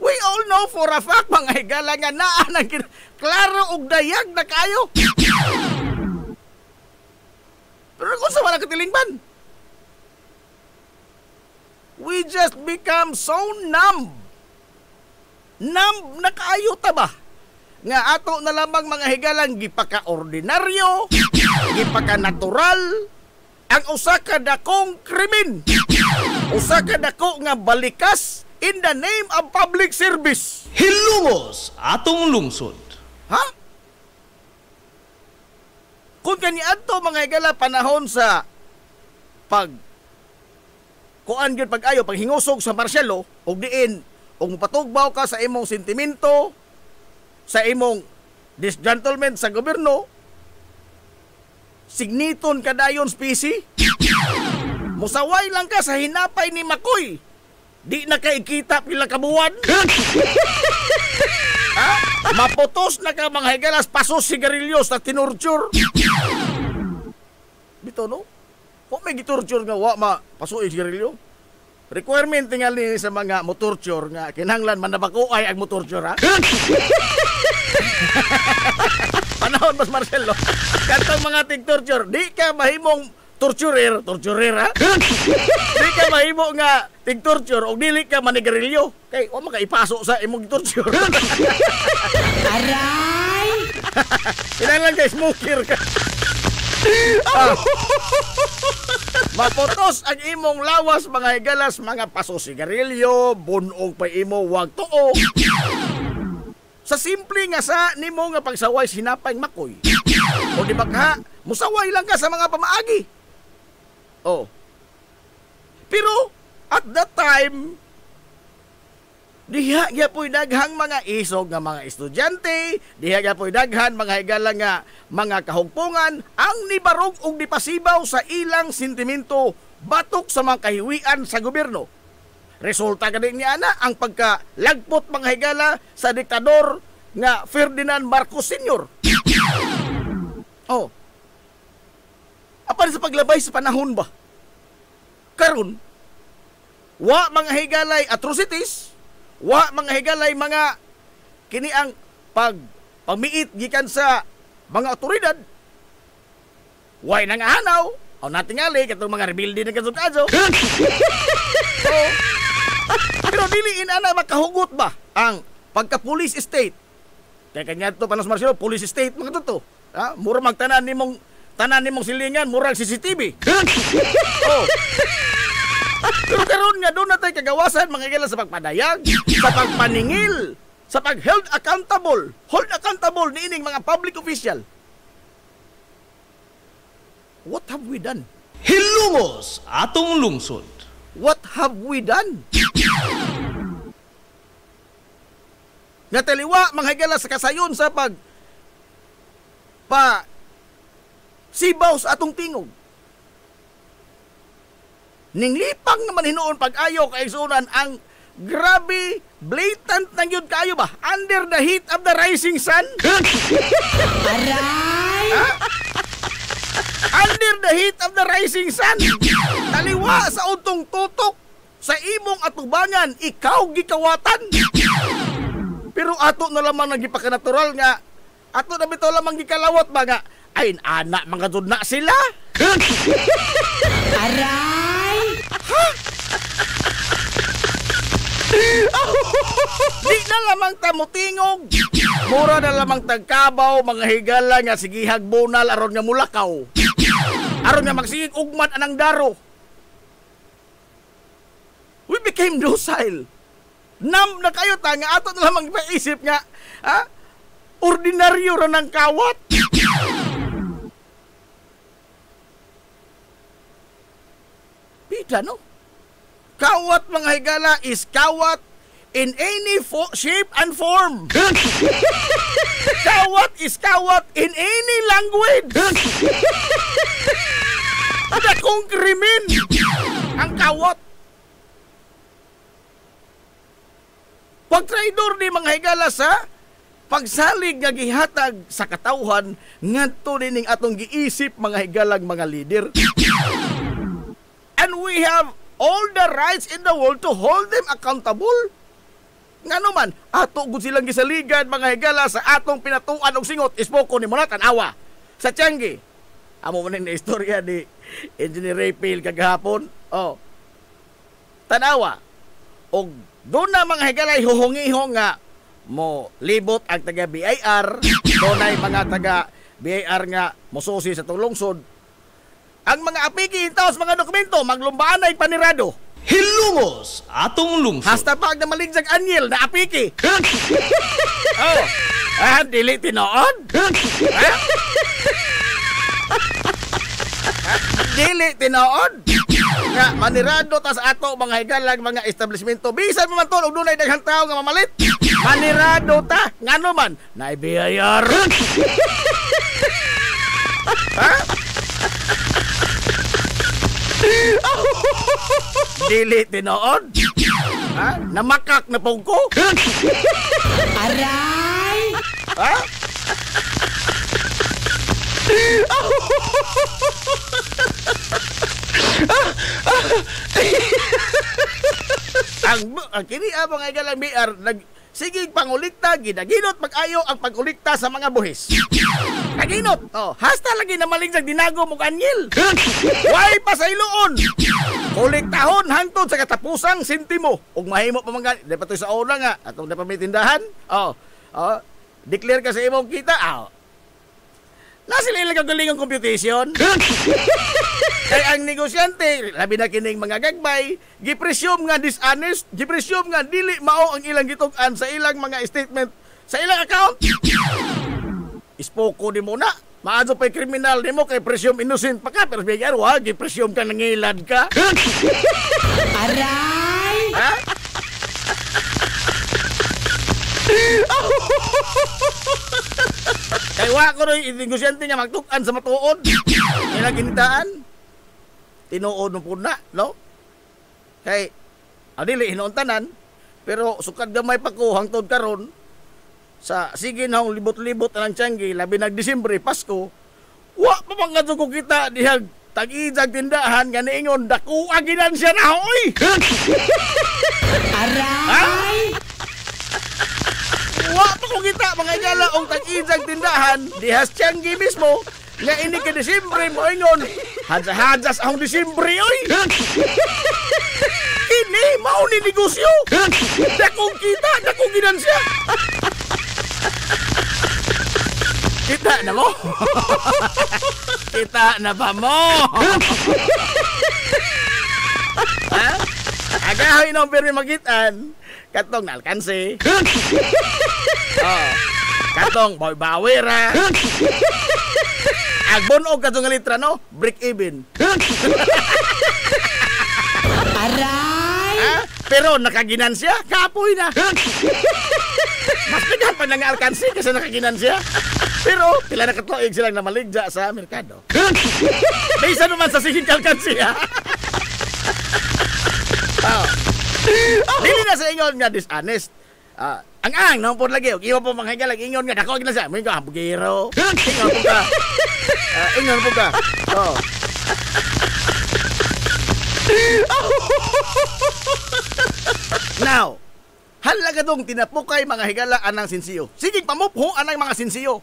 We all know for a fact mga higala nga naa nang klaro og dayag na kayo. Pero unsa man ang katilingban? We just become so numb. Numb na kayo ta ba? Nga ato na lamang mga higalang gipaka-ordinaryo, gipaka-natural, ang usa ka dakong krimen. Usa ka dako nga balikas in the name of public service. Hilumos atong lungsod. Ha? Kung kaniadto mga higala panahon sa kuan gyud pag-ayo paghingusog sa marsyalo og diin og mupatugbaw ka sa imong sentimento sa imong disgentleman sa gobyerno, signiton ka dayon spesi. Musaway lang ka sa hinapay ni Makoy. Di na ka ikita pila ka buwan. Ha? Maputos na ka mga higalas pasos sigarilyos na tinurture. Bito no? Kung may giturture nga wa paso sigarilyo. Requirement tingal ni sa mga motorture nga kinahanglan manabakuay ang motorture ha. Panahon mas Marcelo. Katong mga tig-torture, di ka mahimong torturer ha? Di ka mahimo nga tig-torture o dili ka manigarilyo. Kay o makaipasok sa imong torture. Aray! Kinahanglan ka smoker ka. Maputos ang imong lawas mga higalas, mga paso sigarilyo, bunog pa imo wag tuo. Sa simple nga sa nimo nga pagsaway sinapay Makoy. O di ba ka, musaway lang ka sa mga pamaagi. Oh. Pero at that time, diha gyapon daghang mga isog nga mga estudyante, diha gyapon daghan mga higala nga mga kahugpungan ang nibarog og nipasibaw sa ilang sentimento batok sa mga kahiwian sa gobyerno. Resulta gani niya na ang pagkalagpot mga higala sa diktador nga Ferdinand Marcos Sr. Oh. Apan sa paglabay sa panahon ba? Karon, wa mga higalay atrocities, wa mga higalay mga kini ang pagmiit gikan sa mga otoridad. Way nangahanaw, o natingali katong mga rebelde na kasud-aso. Oh. Pero dili inana makahugot ba ang pagka-police state? Kaya kanya ito, Panos Marcelo, police state mga to. Ha? Mura magtanan nimong silingan, murang CCTV. Oh. Pero karon nga doon natin kagawasan mga higala sa pagpadayag, sa pagpaningil, sa pag-hold accountable ni ining mga public official. What have we done? Hilumos atong lungsod. What have we done? Nataliwa mga higala sa kasayon sa sibaw sa atong tingog. Ninglipang naman hinoon pag-ayo kay sunan ang grabe blatant nang yun kayo ba? Under the heat of the rising sun? Aray! Ha? Under the heat of the rising sun. Taliwa sa untong tutok sa imong atubangan, ikaw gikawatan. Pero ato na lamang nagipakanatural nga, ato na bitaw lamang gikalawat ba nga, ay anak mga dun na sila. Aray! Di na lamang tamutingog. Mura na lamang tagkabaw, mga higala nga sigihag bunal aron nga mulakaw. Aron nga magsigig ugman anang daro. We became docile. Nam na kayo ta nga ato na lamang ipaisip nga, ha? Ordinaryo ra ng kawat. Bida no? Kawat mga higala is kawat in any shape and form. Kawat is kawat in any language. Ada kong krimen ang kawat. Pag-traidor ni mga higala sa pagsalig nga gihatag sa katawhan ngadto dining atong giisip mga higalag mga leader. And we have all the rights in the world to hold them accountable. Ngano man, ato gud silang gisaligan mga higala sa atong pinatuan og singot ispoko ni Monat tanawa. Sa Tiangge, amo man ni istorya ni Engineer Rapil kagahapon. Oh. Tanawa. Og doon na mga higalay huhungi-hong nga mo libot ang taga BIR, doon ay mga taga BIR nga mosusi sa tulungsod. Ang mga apiki intaos mga dokumento maglumbaan ay panirado. Hilumos atong lungsod. Hasta pag na maligjag anyel na apiki. Oh. Dili tinood. Dili tinood. Nga manirado ta sa ato mga higalag mga establishmento. Bisan mo man to og dunay daghang tawo nga mamalit. Manirado ta ngano man naibiyayar. Ha? Dili tinood. Ha? Namakak na pungko. Aray! Ha? ang kini mga igalang BR sige pangulikta ginaginot mag-ayo ang pagulikta sa mga buhis. Naginot. Oh, hasta lagi na malingjag dinago mo anyil. Way pa sa iluon. Kolektahon hangtod sa katapusang sentimo. Ug mahimo pa man di pa to sa una nga atong napamitindahan. Oh. Declare ka sa imong kita. Nasila ilang galing ang computation. Kay ang negosyante, labi na kining mga gagbay, gipresume nga dishonest, gipresume nga dili mao ang ilang gitug-an sa ilang mga statement, sa ilang account. Ispoko di mo na. Maadto pa'y kriminal di mo kay presume innocent pa ka, pero bigyan, gipresume ka nangilad ka. Aray! Ha? Kay wa ko rin negosyante nga magtukan sa matuod. Ilang ginitaan. Tinuod mo po na, no? Kay, dili, hinoon tanan, pero sukad gamay pa ko hangtod karon sa sige na libot-libot ng Tianggi, labi nag-Disyembre, Pasko, wa pa mga ko kita dihag tag-ijag tindahan nga niingon, dakuha ginansya na, oy! Aray! Wa pa ko kita mga gala og tag-ijag tindahan dihas Tianggi mismo, nga ini ka Disyembre mo ingon, hadjas-hadjas ang Disyembre, oy! Kini, mao ni negosyo! Dakong kita, dakong ginansya! Kita na mo? Kita na ba mo? Ha? Agahoy nung pirmi magitan, katong nalkansi. Katong boy-bawera. Agbonog katong nga litra, no? Break even. Aray! Ha? Pero nakaginansya, kapoy na. Mas pigan pa nga alkansi kasi nakaginansya. Pero pila na katuig silang namaligja sa merkado. Bisa naman sa siging alkansi, ha? Dili na sa ingon nga dishonest. Ang naman po lagi. Iwa po mga higalag, ingon nga, dako na siya. May ka, bugiro. Ingon po ka. Ingon po ka. Now, halaga dong tinapukay mga higala anang sinsiyo. Sige, pamupho anang mga sinsiyo.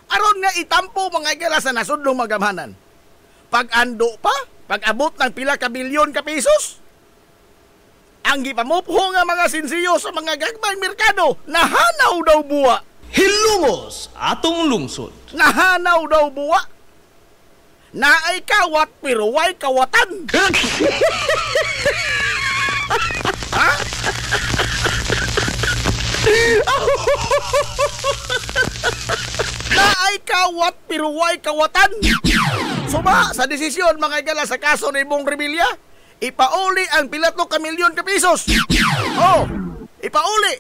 Aron nga itampo mga higala sa nasudlong magamhanan. Pag-ando pa, pag-abot ng pila ka bilyon ka pesos, ang gipamupho nga mga sinsiyo sa mga gagmang merkado, nahanaw daw buwa. Hilumos atong lungsod. Nahanaw daw buwa. Naay kawat pero way kawatan. Ha? Naay kawat pero way kawatan. Suma sa desisyon mga igala sa kaso ni Bong Revilla, ipauli ang pilatlo ka milyon ka pesos. Ipauli.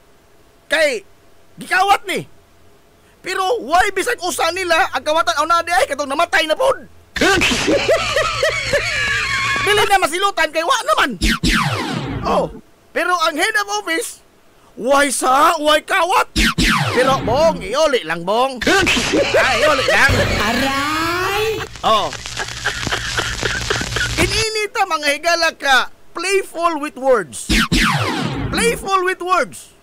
Kay gikawat ni. Pero why bisag usa nila ang kawatan na di ay katong namatay na pod. Dili na masilutan kay wa naman. Pero ang head of office, why kawat. Pero Bong, iuli lang Bong. Iuli lang. Aray! Ininita mga higala ka, playful with words. Playful with words.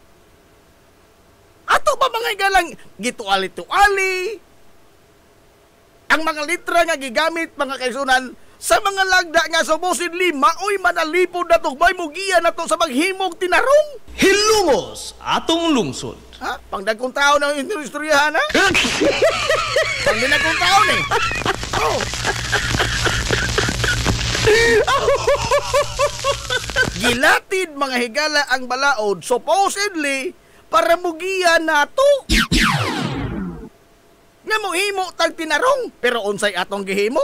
Ato ba mga higalang gituali-tuali? Ang mga litra nga gigamit mga kaisunan sa mga lagda nga supposedly maoy manalipod na tubay mugiya na to sa maghimog tinarong. Hilumos atong lungsod. Ha? Pangdagkong tao na yung istoryahan, ha? Pangdagkong tao na eh. Gilatid mga higala ang balaod supposedly para mugiya nato. Nga mo himo tag tinarong pero unsay atong gihimo?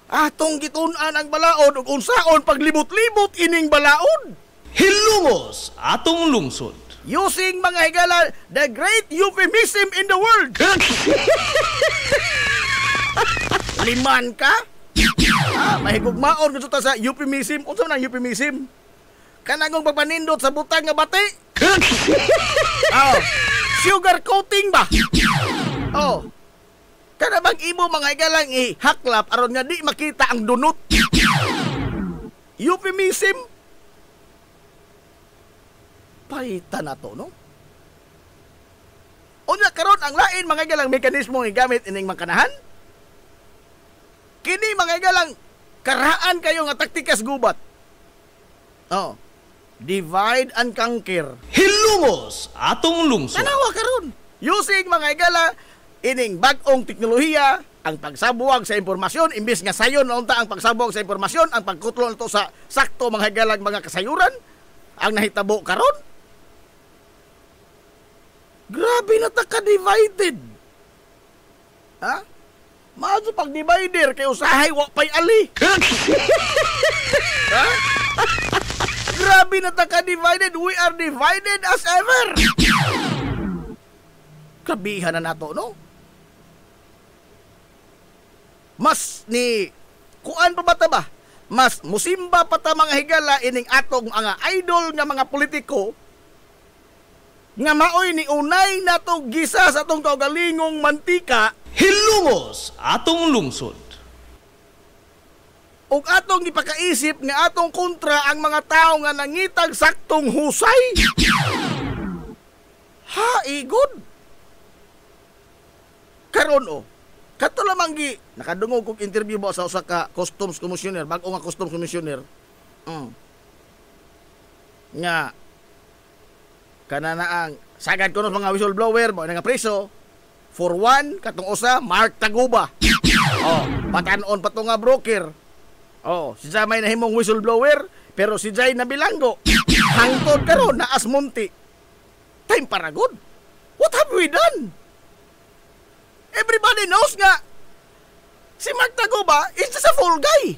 Atong gitun-an ang balaod ug unsaon paglibot-libot ining balaod. Hilungos atong lungsod. Using mga higala the great euphemism in the world. Liman ka? Mahigugmaon gusto ta sa euphemism. Unsa man ang euphemism? Kanangong pagpanindot sa butang nga bati. Sugar coating ba? Kana bang imo mga igalang ihaklap aron nga di makita ang dunot. Euphemism. Paita na to, no? Unya karon ang lain mga igalang mekanismo nga gamit ining makanahan. Kini mga igalang karaan kayo nga taktikas gubat. Divide and conquer. Hilungos atong lungsod. Tanawa karon. Using mga igala ining bag-ong teknolohiya, ang pagsabuwag sa impormasyon imbis nga sayon na unta ang pagsabuwag sa impormasyon, ang pagkutlo nito sa sakto mga igalang mga kasayuran ang nahitabo karon. Grabe na ta ka-divided. Maadto pag divider kay usahay wa pay ali. Grabe na ta ka-divided. We are divided as ever. Kabihan na nato, no? Mas ni kuan pa bata ba? Mas musimba pa ta mga higala ining atong mga idol nga mga politiko nga maoy ni unay nato gisa sa atong kaugalingong mantika. Hilungos atong lungsod. Ug atong gipakaisip nga atong kontra ang mga tao nga nangitag saktong husay. Igod. Karon kato lamang nakadungog kog interview ba sa usa ka customs commissioner, bag-o nga customs commissioner. Nga kanana ang sagad kuno mga whistleblower mo nga preso. For one, katong usa, Mark Taguba. Patanon pa to nga broker. Si Jay may nahimong whistleblower, pero si Jay nabilanggo. Hangtod karon na asmunti. Time para good. What have we done? Everybody knows nga si Mark Taguba is just a fool guy.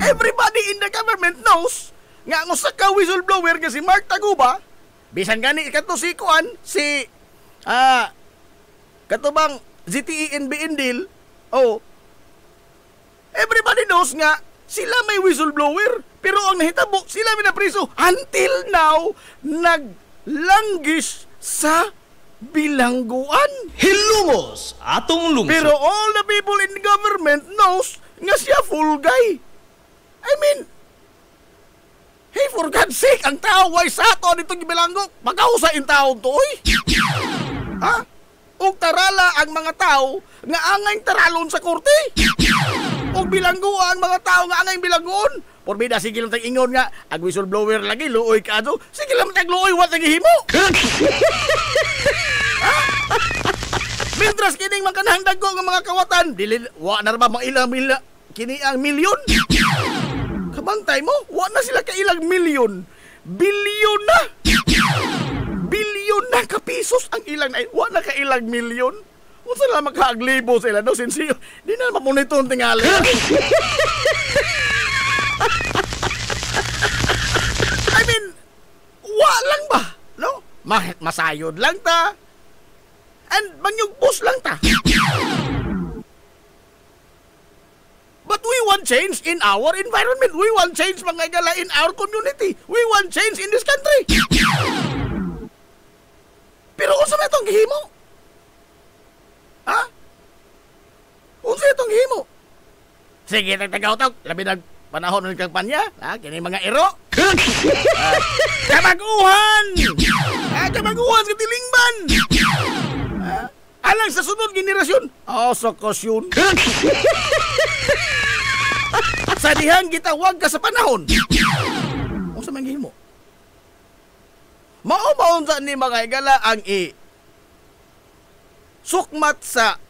Everybody in the government knows nga ang usa ka whistleblower nga si Mark Taguba, bisan gani kato si kuan si katubang ZTE Indil. Everybody knows nga sila may whistleblower, pero ang nahitabo sila may napriso. Until now, naglanggis sa bilangguan. Hilungos atong lungsod. Pero all the people in government knows nga siya full guy. I mean, hey, for God's sake, ang tao way sato dito gibilanggo. Magkausa in tao to, oy. Ug tarala ang mga tao nga angay taralon sa korte. Ug bilanggo ang mga tao nga angay bilanggon. Porbida sige lang tag ingon nga ag whistleblower lagi luoy ka ato. Sige lang tag luoy wa tag himo. Mintras kining magkanahang dagko nga mga kawatan, dili wa na ba mailang kini ang milyon. Kabantay mo, wa na sila kailang milyon. Bilyon na. Bilyon na kapisos ang ilang na, wa na kailang milyon. Unsa na makaaglibo sila no sinsiyo. Di na mamonitor tingali. I mean, wa lang ba, no? Masayod lang ta. And mangyugpos lang ta. But we want change in our environment. We want change mga igala in our community. We want change in this country. Pero unsa may itong gihimo? Unsa itong gihimo? Sige, tagaw-tag. Labi nag panahon ng kampanya. Kini mga ero. Kamaguhan! Kamaguhan sa tilingban! Alang sa sunod generasyon. Sa kasyon. Sa dihang gitawag ka sa panahon. Unsa man gihimo? Mao sa ni mga igala ang sukmat sa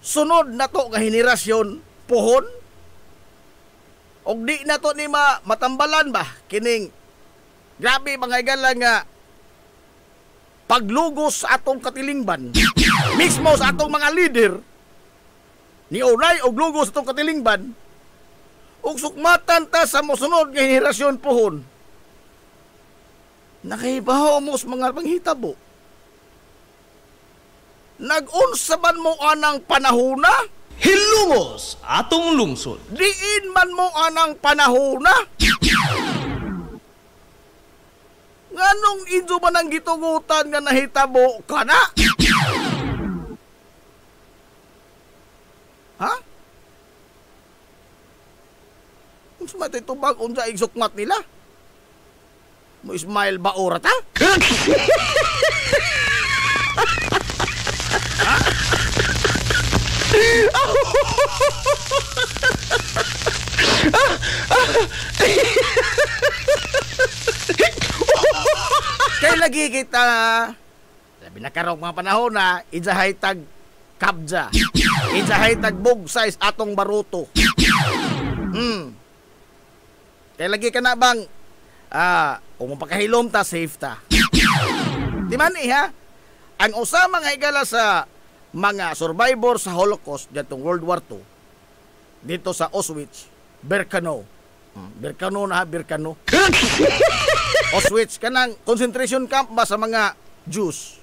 sunod na to nga henerasyon pohon Og di na to ni matambalan ba kining grabe mga higala nga paglugos sa atong katilingban mismo sa atong mga leader ni unay og lugos sa atong katilingban ug sukmatan ta sa mosunod nga henerasyon pohon. Nakahibaw mo sa mga panghitabo. Nag-unsa man mo anang panahona? Hilungos atong lungsod. Diin man mo anang panahona? Nganong inyo man ang gitugutan nga nahitabo ka na? Ha? Kung sumatay tubag, unsa igsukmat nila? Mo Ismail ba orat ha? Kaya lagi kita labi na karong mga panahon na ijahay tag kabja, ijahay tag bog size atong baruto. Kaya lagi ka na bang kung mapakahilom ta, safe ta. Di man ha? Ang usa mga higala sa mga survivor sa Holocaust datong World War II dito sa Auschwitz, Birkenau. Birkenau na ha, Birkenau. Auschwitz kanang concentration camp ba sa mga Jews.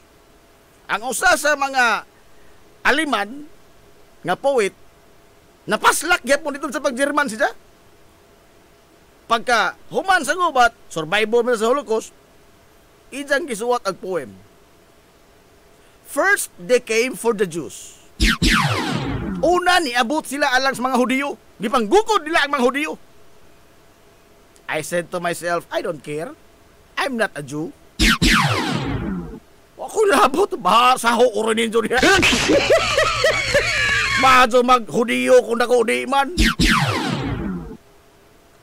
Ang usa sa mga Aliman nga poet napaslak gyapon dito sa pag-German siya. Pagka human sa gubat, survivor man sa Holocaust, ijang gisuwat ang poem. First, they came for the Jews. Una, niabot sila alang sa mga Hudiyo. Gipanggukod nila ang mga Hudiyo. I said to myself, I don't care. I'm not a Jew. Ako labot, bahasa ho urinin dyan niya. Mazo mag-Hudiyo kung nako-Hudi man.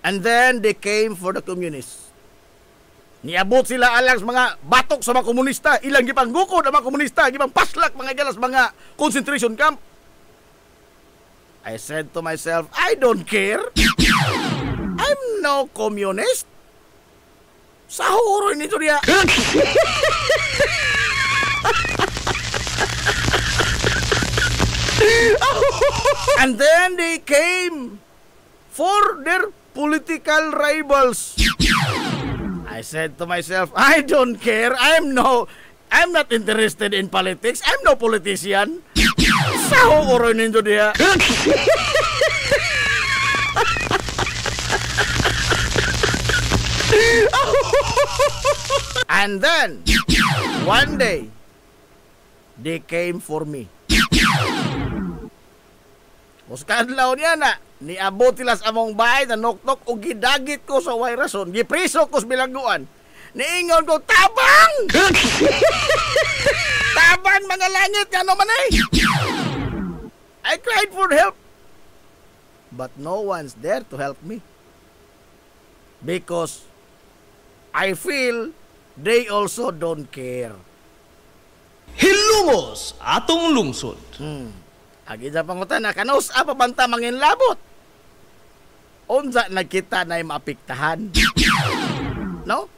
And then they came for the communists. Niabot sila alang sa mga batok sa mga komunista. Ilang gipanggukod ang mga komunista. Gipangpaslak mga galas mga concentration camp. I said to myself, I don't care. I'm no communist. Sa huro nito niya. And then they came for their political rivals. I said to myself, I don't care. I'm not interested in politics. I'm no politician. Sao oron nindo dia. And then one day they came for me. Muskadlaw niya na niabot tilas among bahay na nok-nok o gidagit ko sa way rason. Gipriso ko sa bilangguan. Niingon ko, tabang! Tabang mga langit, ano man eh! I cried for help. But no one's there to help me. Because I feel they also don't care. Hilungos atong lungsod. Agi sa pangutan na kanus apa banta mangin labot. Unsa nagkita na maapektahan. No?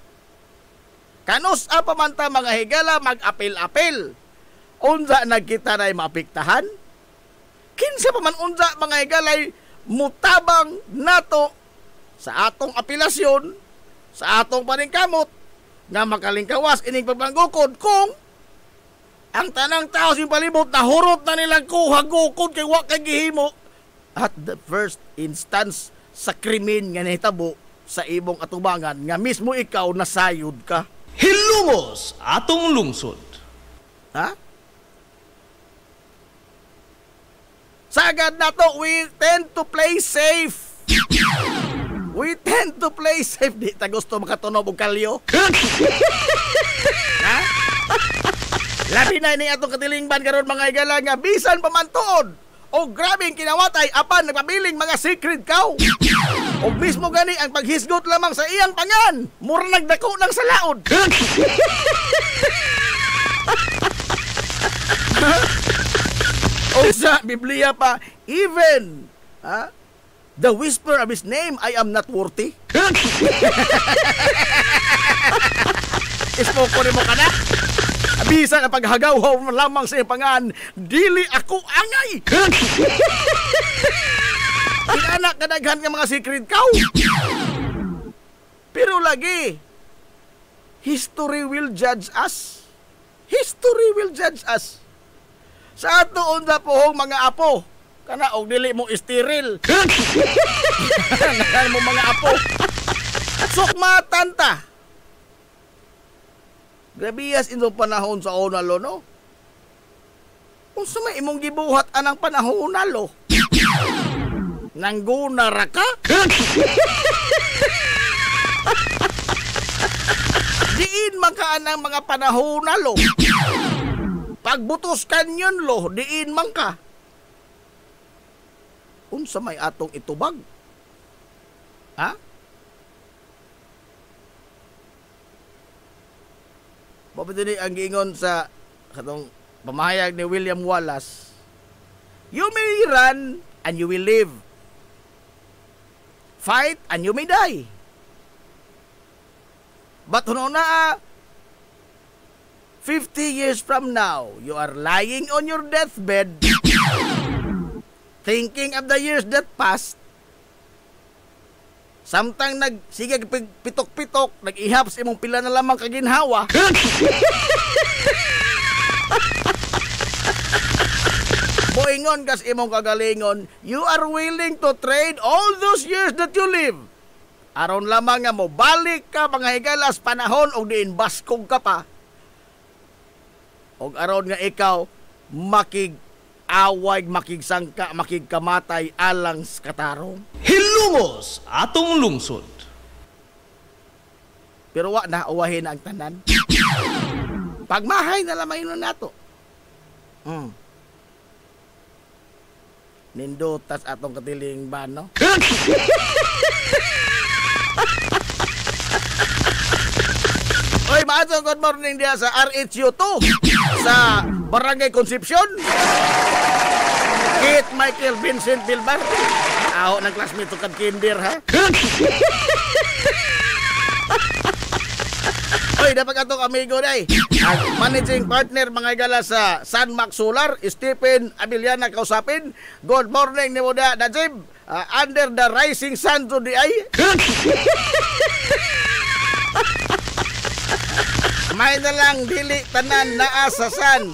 Kanus apa banta mga higala mag-apil-apil. Unsa nagkita na maapektahan. Kinsa pa man unsa mga higalay mutabang nato sa atong apilasyon, sa atong paningkamot nga makalingkawas ining pagpanggukod kung ang tanang tao sa palibot na hurot na nilang kuhagukod kay wa kay gihimo at the first instance sa krimen nga nahitabo sa ibong atubangan nga mismo ikaw nasayod ka. Hilungos atong lungsod. Ha? Sagad na to, we tend to play safe. We tend to play safe. Di ta gusto makatunog og kalyo. Ha? Labi na ini atong katilingban karon mga higala nga bisan pamantuod o grabing kinawatay apan nagpabiling mga secret cow. O mismo gani ang paghisgot lamang sa iyang pangan, mura nagdako ng salaod. O sa Biblia pa, even The whisper of his name, I am not worthy. Ispoko rin mo ka na. Bisa na paghagaw mo lamang sa ipangan, dili ako angay. Inanak kadaghan nga mga secret cow. Pero lagi, history will judge us. History will judge us. Sa atoon na pohong mga apo, kana og dili mo istiril. Nakan mo mga apo. Sukmatan ta. Grabiyas ino panahon sa onalo, no? Kung sa may imong gibuhat anang panahon nalo. Nangguna ra ka? Diin man ka anang mga panahon nalo. Pagbutos kanyon lo, diin man ka. Unsa may atong itubag? Ha? Mapitini ang giingon sa katong pamahayag ni William Wallace. You may run and you will live. Fight and you may die. But na 50 years from now, you are lying on your deathbed thinking of the years that passed. Samtang sige pitok-pitok, nag-ihap sa imong pila na lamang kaginhawa. Boingon kas imong kagalingon, you are willing to trade all those years that you live. Aron lamang nga mo balik ka mga higalas panahon og diin baskog ka pa. Og aron nga ikaw away, makigsangka, makigkamatay alang sa katarong. Hilungos atong lungsod. Pero wa na uwahin ang tanan. Pagmahay na lamang yun nato. Nindutas atong katiling ban, no? Oy, maadto, good morning diya sa RHU2 sa Barangay Concepcion. Kit Michael Vincent Bilbar. Aho ng classmate to kinder, ha? Oy, dapat atong amigo day. Ang managing partner mga igala sa Sunmax Solar, Stephen Abiliana kausapin. Good morning ni Muda Najib. Under the rising sun to the eye. May na lang dili tanan naa sa sun.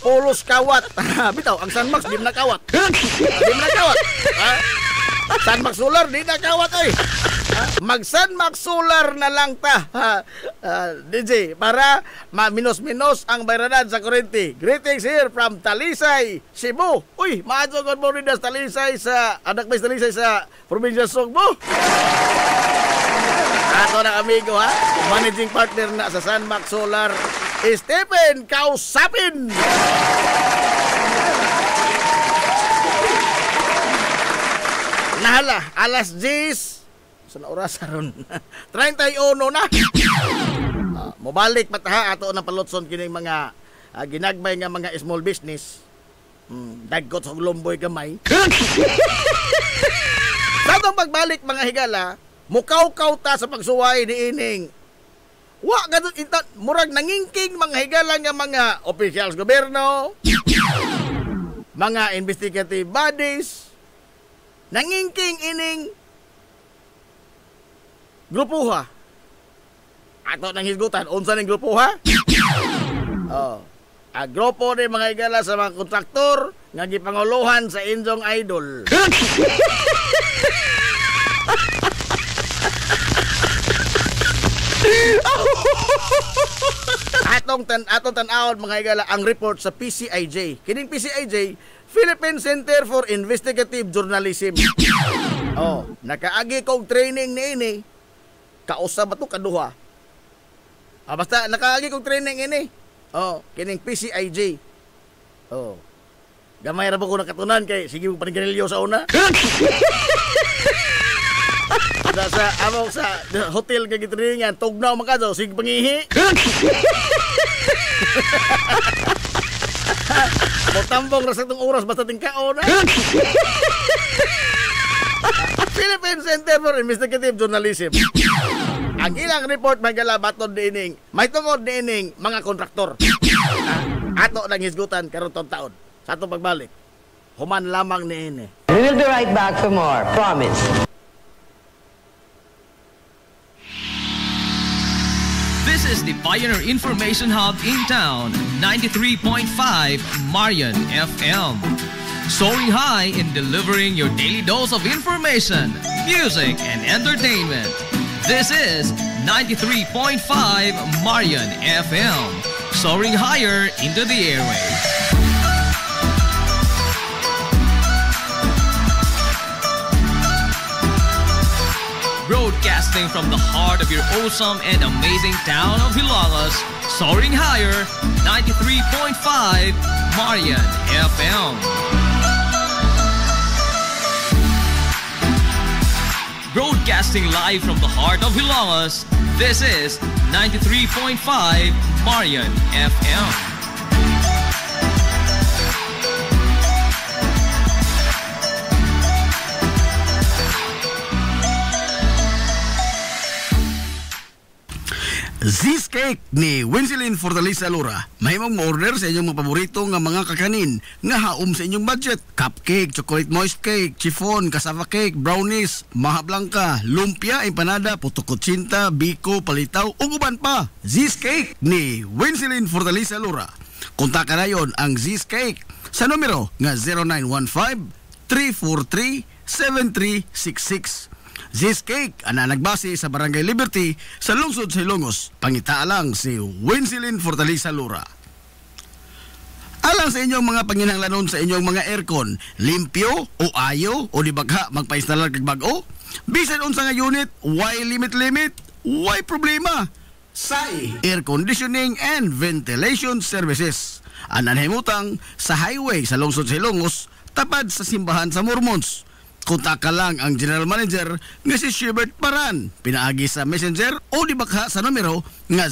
Pulos kawat. Bitaw, ang Sunmax di na kawat. Di na kawat. Sunmax Solar di na kawat ay. Mag-Sunmax Solar na lang ta. DJ, para minus-minus ang bayranan sa kurente. Greetings here from Talisay, Cebu. Uy, maadto good morning das Talisay sa anak may Talisay sa probinsya Sugbo. Ato na amigo ha, managing partner na sa Sunmax Solar, Stephen kausapin. Nahala, alas 10 sa oras ron. 31 na. Mobalik mataha ato ng palotson kining mga ginagbay nga mga small business. Daggot sa lomboy gamay. Sa atong pagbalik mga higala, mukaw-kaw ta sa pagsuway ni ining. Wa gadto murag nangingking mga higala nga mga officials gobyerno, mga investigative bodies, nangingking ining grupuha. Ato nang hisgutan, unsa ning grupuha? Grupo ni mga higala sa mga kontraktor nga gipanguluhan sa Injong Idol. atong tan-awon mga higala ang report sa PCIJ. Kining PCIJ, Philippine Center for Investigative Journalism. Nakaagi kong training ni kausa ba to kaduha? Basta nakaagi kong training ini. Kining PCIJ. Gamay ra ba ko nakatunan kay sige mo panigarilyo sa una. Sa among sa hotel kay gitringan tugnaw man kadto sige pangihi. Mo tambong ra sa tong oras basta tingkaon na. Philippine Center for Investigative Journalism. Ang ilang report magala batod diining, may tungod diining mga kontraktor. Ato nang hisgutan karon taon. Sa atong pagbalik, human lamang niini. We will be right back for more. Promise. This is the Pioneer Information Hub in town, 93.5 Marian FM. Soaring high in delivering your daily dose of information, music, and entertainment. This is 93.5 Marian FM. Soaring higher into the airwaves. Broadcasting from the heart of your awesome and amazing town of Hilalas, soaring higher, 93.5 Marian FM. Broadcasting live from the heart of Hilalas, this is 93.5 Marian FM. Z's Cake ni Winsilin Fortaleza Lura. Mahimong ma-order sa inyong mga paborito nga mga kakanin nga haom sa inyong budget. Cupcake, chocolate moist cake, chiffon, cassava cake, brownies, maha blanca, lumpia, empanada, puto kutsinta, biko, palitaw, ug uban pa. Z's Cake ni Winsilin Fortaleza Lura. Kontak na yon ang Z's Cake sa numero nga 0915-343-7366. Z's Cake, ana nagbase sa Barangay Liberty sa lungsod sa Ilongos. Pangita lang si Winsilin Fortaleza Lura. Alang sa inyong mga panginahanglanon sa inyong mga aircon, limpyo o ayo o di bagha magpa-installer kag bag-o? Bisan unsa nga unit, why limit? Why problema? SAI Air Conditioning and Ventilation Services. Anan himutang sa highway sa lungsod sa Ilongos, tapad sa simbahan sa Mormons. Kontak lang ang General Manager nga si Shubert Paran. Pinaagi sa Messenger o di bakha sa numero nga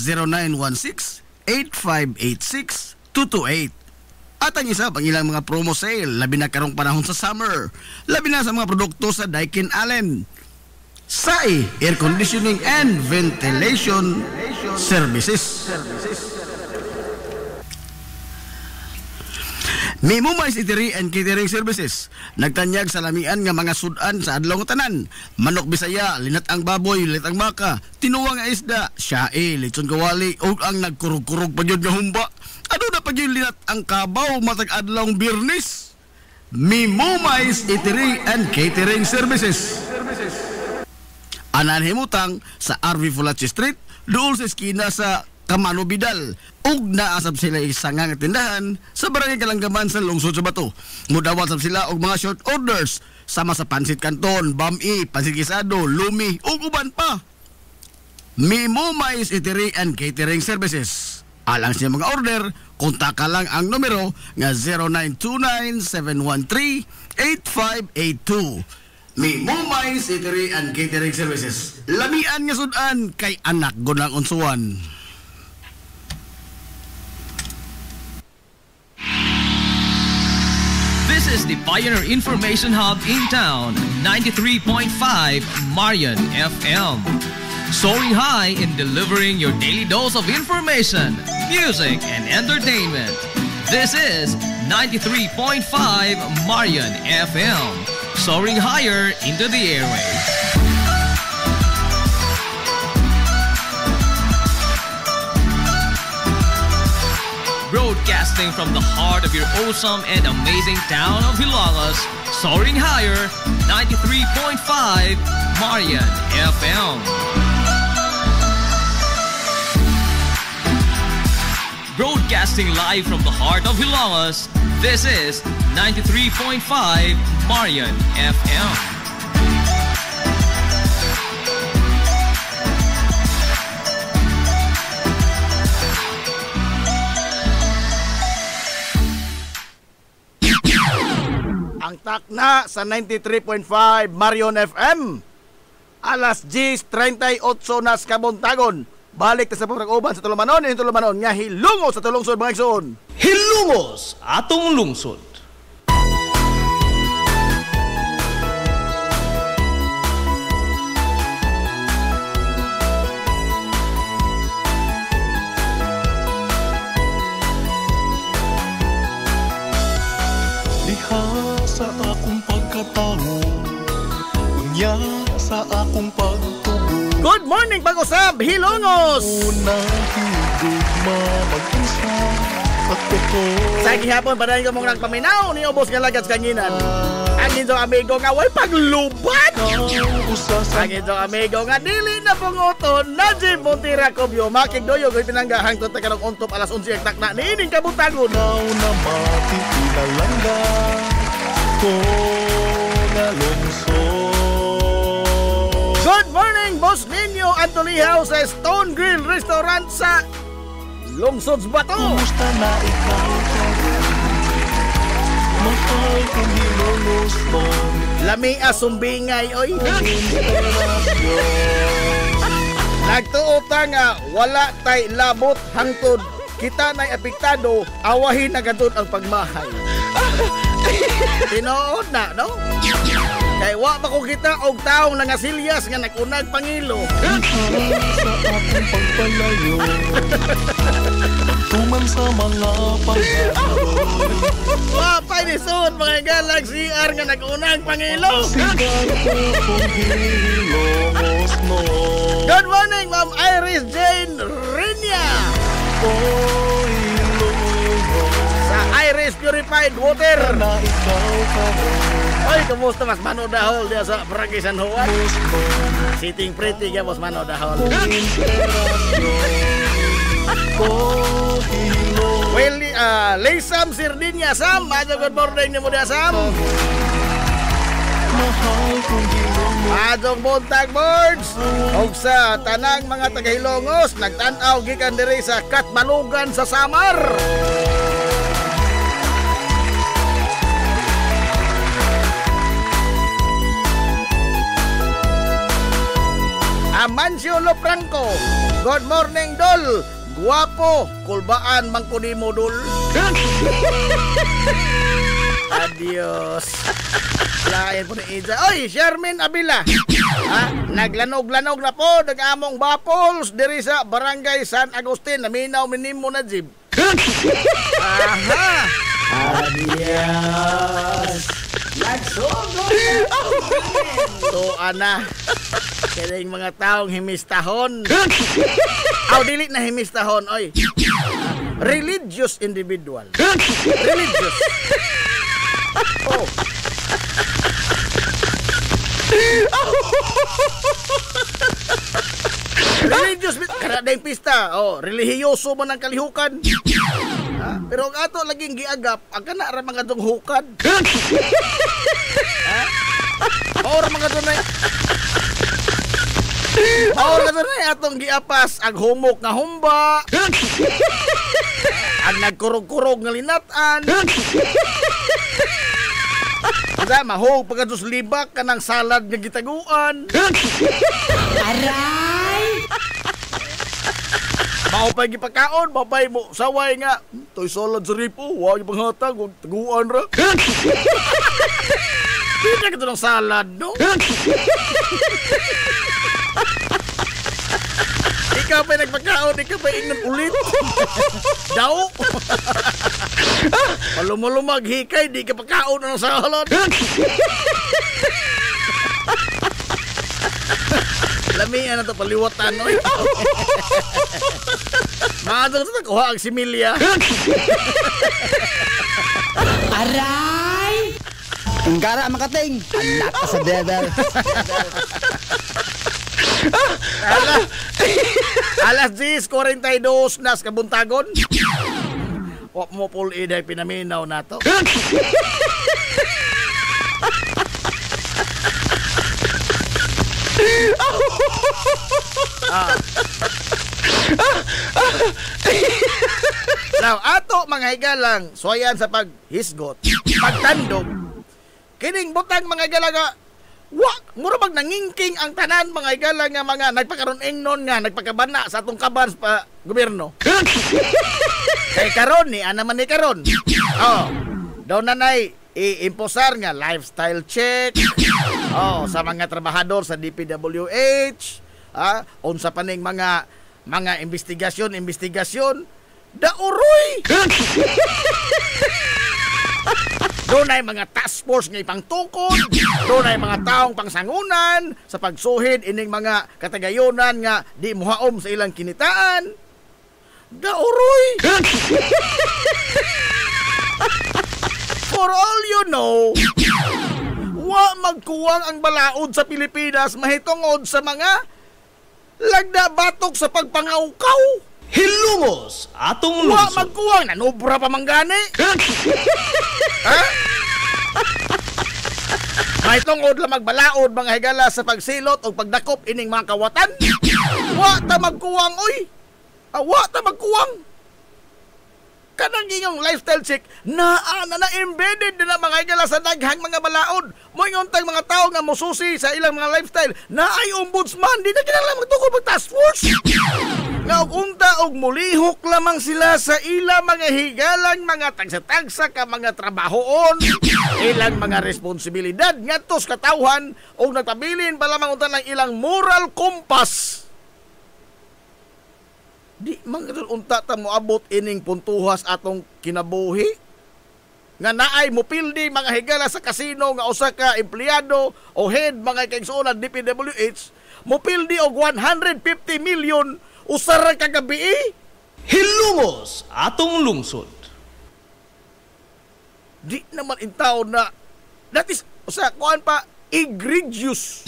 0916-8586-228. At ang isa pang ilang mga promo sale, labi na karong panahon sa summer, labi na sa mga produkto sa Daikin Allen. SAI Air Conditioning and Ventilation Services. Mimumay Eatery and Catering Services. Nagtanyag sa lamian nga mga sudan sa adlaw nga tanan. Manok Bisaya, linat ang baboy, linat ang baka, tinuwa nga isda, siyae, lechon kawali, ug ang nagkurog-kurog pa yun nga humba. Ano na pa yun linat ang kabaw matag adlaw Birnis? Mimumay Eatery and Catering Services. Anan himutang sa RV Fulachi Street, dool sa eskina sa Kamano Bidal. Ug naasab sila isang nga tindahan sa Barangay Kalanggaman sa lungsod sa Bato. Mudawat sab sila og mga short orders sama sa pansit canton, bami, pansit gisado, lumi ug uban pa. Mimumay Eatery and Catering Services. Alang sa mga order, kontak lang ang numero nga 0929-713-8582. Mimumay Eatery and Catering Services. Lamian nga sudan kay anak gunang unsuan. This is the Pioneer Information Hub in town, 93.5 Marian FM. Soaring high in delivering your daily dose of information, music, and entertainment. This is 93.5 Marian FM. Soaring higher into the airwaves. Broadcasting from the heart of your awesome and amazing town of Hilalas, soaring higher, 93.5 Marian FM. Broadcasting live from the heart of Hilalas, this is 93.5 Marian FM. Ang takna sa 93.5 Marion FM. Alas 10:38 na sa kabuntagon. Balik ta sa pag-uban sa Tulumanon, nga hilungos sa tulungsod mga igsoon. Hilungos atong lungsod. sa akong pagtubo. Good morning, pag-usab, Hilongos! Unang higugma mag-isa at totoo. Sa gihapon, padayon ko mong nagpaminaw ni Obos nga lagat kanginan. Ang inyong amigo nga way paglubat. Ang inyong amigo nga dili na punguton na Jim Montira Cobio. Makigdoyo ko'y pinanggahang to takarong untop alas 11 ektak na niining kabutagon. Now na mati pinalangga ko na lungsod. Good morning, Boss Ninyo Antolihaw sa Stone Grill Restaurant sa Lungsod Bato. Kumusta na ikaw karon? Mahal kong Hilongoston. Lamia sumbingay, oy. Nagtuota nga wala tay labot hangtod kita nay apektado, awahin na gadto ang pagmahay. Tinuod na, no? Kay wa pa ko kita og taong nangasilyas nga nagunag pangilo. Sa akong pagpalayo tuman sa mga pagkakaroon. Wa pa ni suot mga Galaxy R nga nagunag pangilo. Sigaw ko kong Hilongos mo. Good morning, Ma'am Iris Jane Rinya. Oh, Hilongos Sa Iris Purified Water. na ikaw karon. Oy, kumusta mas Mano Dahol dia sa Barangay San Juan? Gusto Sitting pretty ka, Mas Mano Dahol. oh, Hilongos. Well, Laysam Sirdinya Sam, ajo good morning ni mo dia Sam. Mahal kong Hilongos. Adong buntag boards. Og sa tanang mga taga-Hilongos, nagtan-aw gikan diri sa Katbalugan sa Samar. Amancio Lofranco, good morning Dol. Guwapo, kulbaan mangkuni mo Dol. Adios. Lain po ni Iza. Oy, Shermin Abila. Naglanog-lanog na po, nag-among bapols diri sa Barangay San Agustin. Naminaw minimo na Jib. Aha. Adios. Nagsugo. To ana. Kining mga taong himistahon. Aw dili na himistahon, oy. Religious individual. Religious. Oh. Religious kada dayong pista. Oh, relihiyoso man ang kalihukan. Pero ang ato laging giagap, ang kana ra mga dong hukad. Or mga dunay. Or mga dunay atong giapas ang humok nga humba. Ang nagkurog-kurog nga linat-an. Ada mahog pagkados libak kanang salad nga gitaguan. Aray! Mao pa gipakaon, babay mo saway nga. Toy salad sa ripo, wa panghatag og taguan ra. Kita ka ng salad, no? Ikaw pa nagpakaon, ikaw pa ingnan ulit. Daw. Palumulumag hikay, di ka pakaon ng salad. Lamian na ito, paliwatan, no? Mga ito na kuha ang similya. Aray! Ang gara makating, anak ka sa devil. Alas 10:42 nas kabuntagon. Wak mo pul iday pinaminaw na to. Now, ato mga higalang, suwayan sa paghisgot, pagtandog, kining butang mga higalaga, mura bang nangingking ang tanan mga higala nga mga nagpakaroon ingnon nga nagpakabana sa atong kaban pa gobyerno. Kay karon ni anaman ni karon. Oh, daw nanay i-imposar nga lifestyle check. Oh, sa mga trabahador sa DPWH, unsa pa ning mga investigasyon, dauroy. Doon ay mga task force nga ipangtukod. Doon ay mga taong pangsangunan sa pagsuhid ining mga katagayonan nga di muhaom sa ilang kinitaan. Gauroy! For all you know, wa magkuwang ang balaod sa Pilipinas mahitungod sa mga lagda batok sa pagpangawkaw. Hilumos atong Wa lungsod. magkuwang nanubra pa manggani. Ha? Mahitungod lang magbalaod mga higala sa pagsilot o pagdakop ining mga kawatan. Wa ta magkuwang oy. Wa ta magkuwang. Kanang inyong lifestyle check na embedded na mga higala sa daghang mga balaod. Moingon tang mga tao nga mosusi sa ilang mga lifestyle na ay ombudsman di na kinahanglan magtukod mag task force. Nga og unta og mulihok lamang sila sa ilang mga higalang mga tagsa-tagsa ka mga trabahoon, ilang mga responsibilidad ngadto sa katawhan og nagpabilin pa lamang unta ng ilang moral compass. Di man unta ta moabot ining puntuhas atong kinabuhi nga naay mopildi mga higala sa kasino nga usa ka empleyado o head mga kaigsuonan DPWH mopildi og 150 million usa ra ka gabi. Hilumos atong lungsod. Di naman intaw na that is usa kuan pa egregious.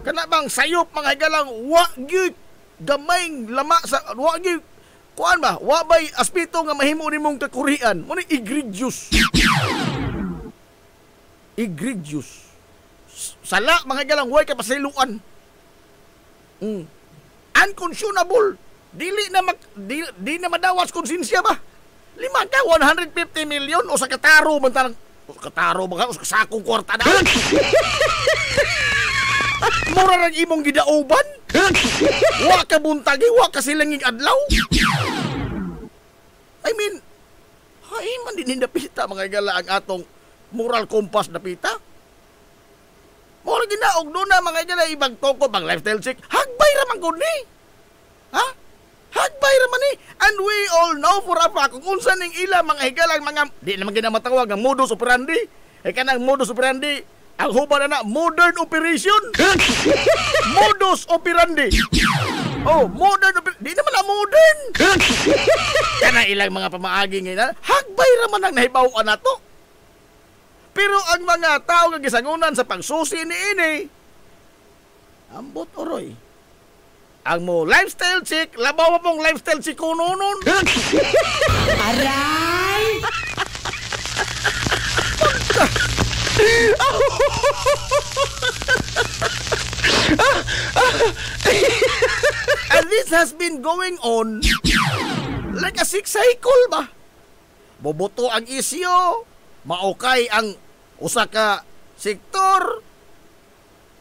Kana bang sayop mga higalang wa gyud gamayng lama sa wa gyud kuan ba wa bay aspito nga mahimo nimong kakurian mo ni egregious. Egregious. Sala mga higalang way ka pasiluan. Unconscionable. Dili na madawas konsensya ba? Lima ka 150 million o sa kataro man tanang kataro ba o sa sakong kwarta na. Mura rag imong gidauban. Wa ka buntagi, wa ka silanging adlaw. I mean, hay man din napita mga gala ang atong moral compass napita. Mura ginaog doon na mga gala ibang toko bang lifestyle check. Hagbay raman gud ni. Ha? Hagbay raman ni. And we all know for a fact kung unsa ning ila mga higalang mga di naman ginamatawag ang modus operandi. Kanang modus operandi ang hubad na modern operation. Modus operandi. Oh, modern operandi. Di naman na modern. Kana ilang mga pamaagi ngayon. Hagbay raman ang nahibaw-an nato. Pero ang mga tao nga gisangunan sa pagsusi ni ini, ambot oroy. Ang mo lifestyle chick, labaw mo pong lifestyle chick kununon. Aray! And this has been going on like a 6 cycle ba? Boboto ang isyo, maukay ang usa ka sektor,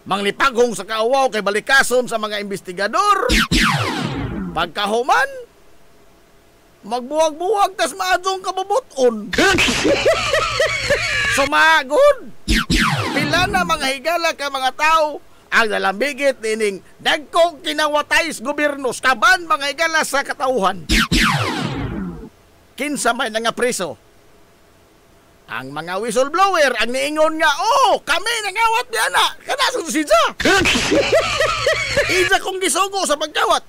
manglipaghong sa kaawaw kay balikason sa mga investigador. Pagkahuman, magbuwag-buwag tas maadong kabubuton. Sumagod. Pila na mga higala ka mga tao ang nalambigit nining dagkong kinawatay sa gobyerno kaban mga higala sa katauhan. Kinsa may nga preso. Ang mga whistleblower ang niingon nga, oh, kami nangawat niya na. Kanasong si Isa. Isa kong gisugo sa pagkawat.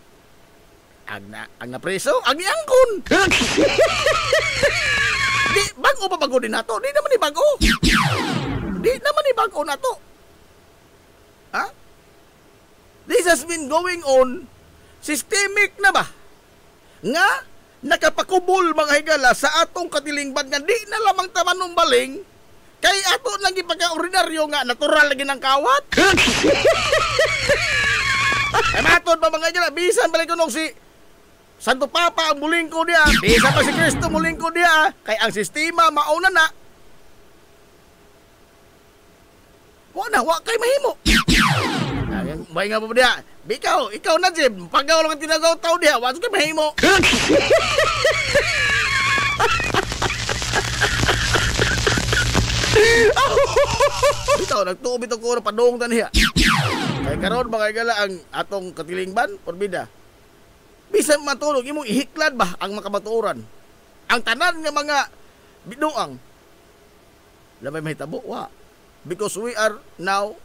Ang napreso, ang iangkon. Di, bago pa bago din nato? Di naman ni bago. Di naman ni bago nato. Ha? This has been going on. Systemic na ba? Nga, nakapakubol mga higala sa atong katilingban nga di na lamang tamanong baling kay ato lang ipagka-ordinaryo nga natural lagi ng kawat. Ay matod pa mga higala, bisan balik ko nung si Santo Papa ang muling ko niya, bisan pa si Kristo muling ko niya, kay ang sistema mauna na. Wa kay mahimo. May nga po diya, ikaw na Jim, pagaw lang ang tinagaw tao diya, wato kay mahimo. Ito, nagtuob ito ko na padong taniya. Kaya karon mga igala ang atong katilingban, porbida. Bisan matulog, imong ihiklad ba ang makabaturan? Ang tanan nga mga binuang, Labay mahitabo, wa. Because we are now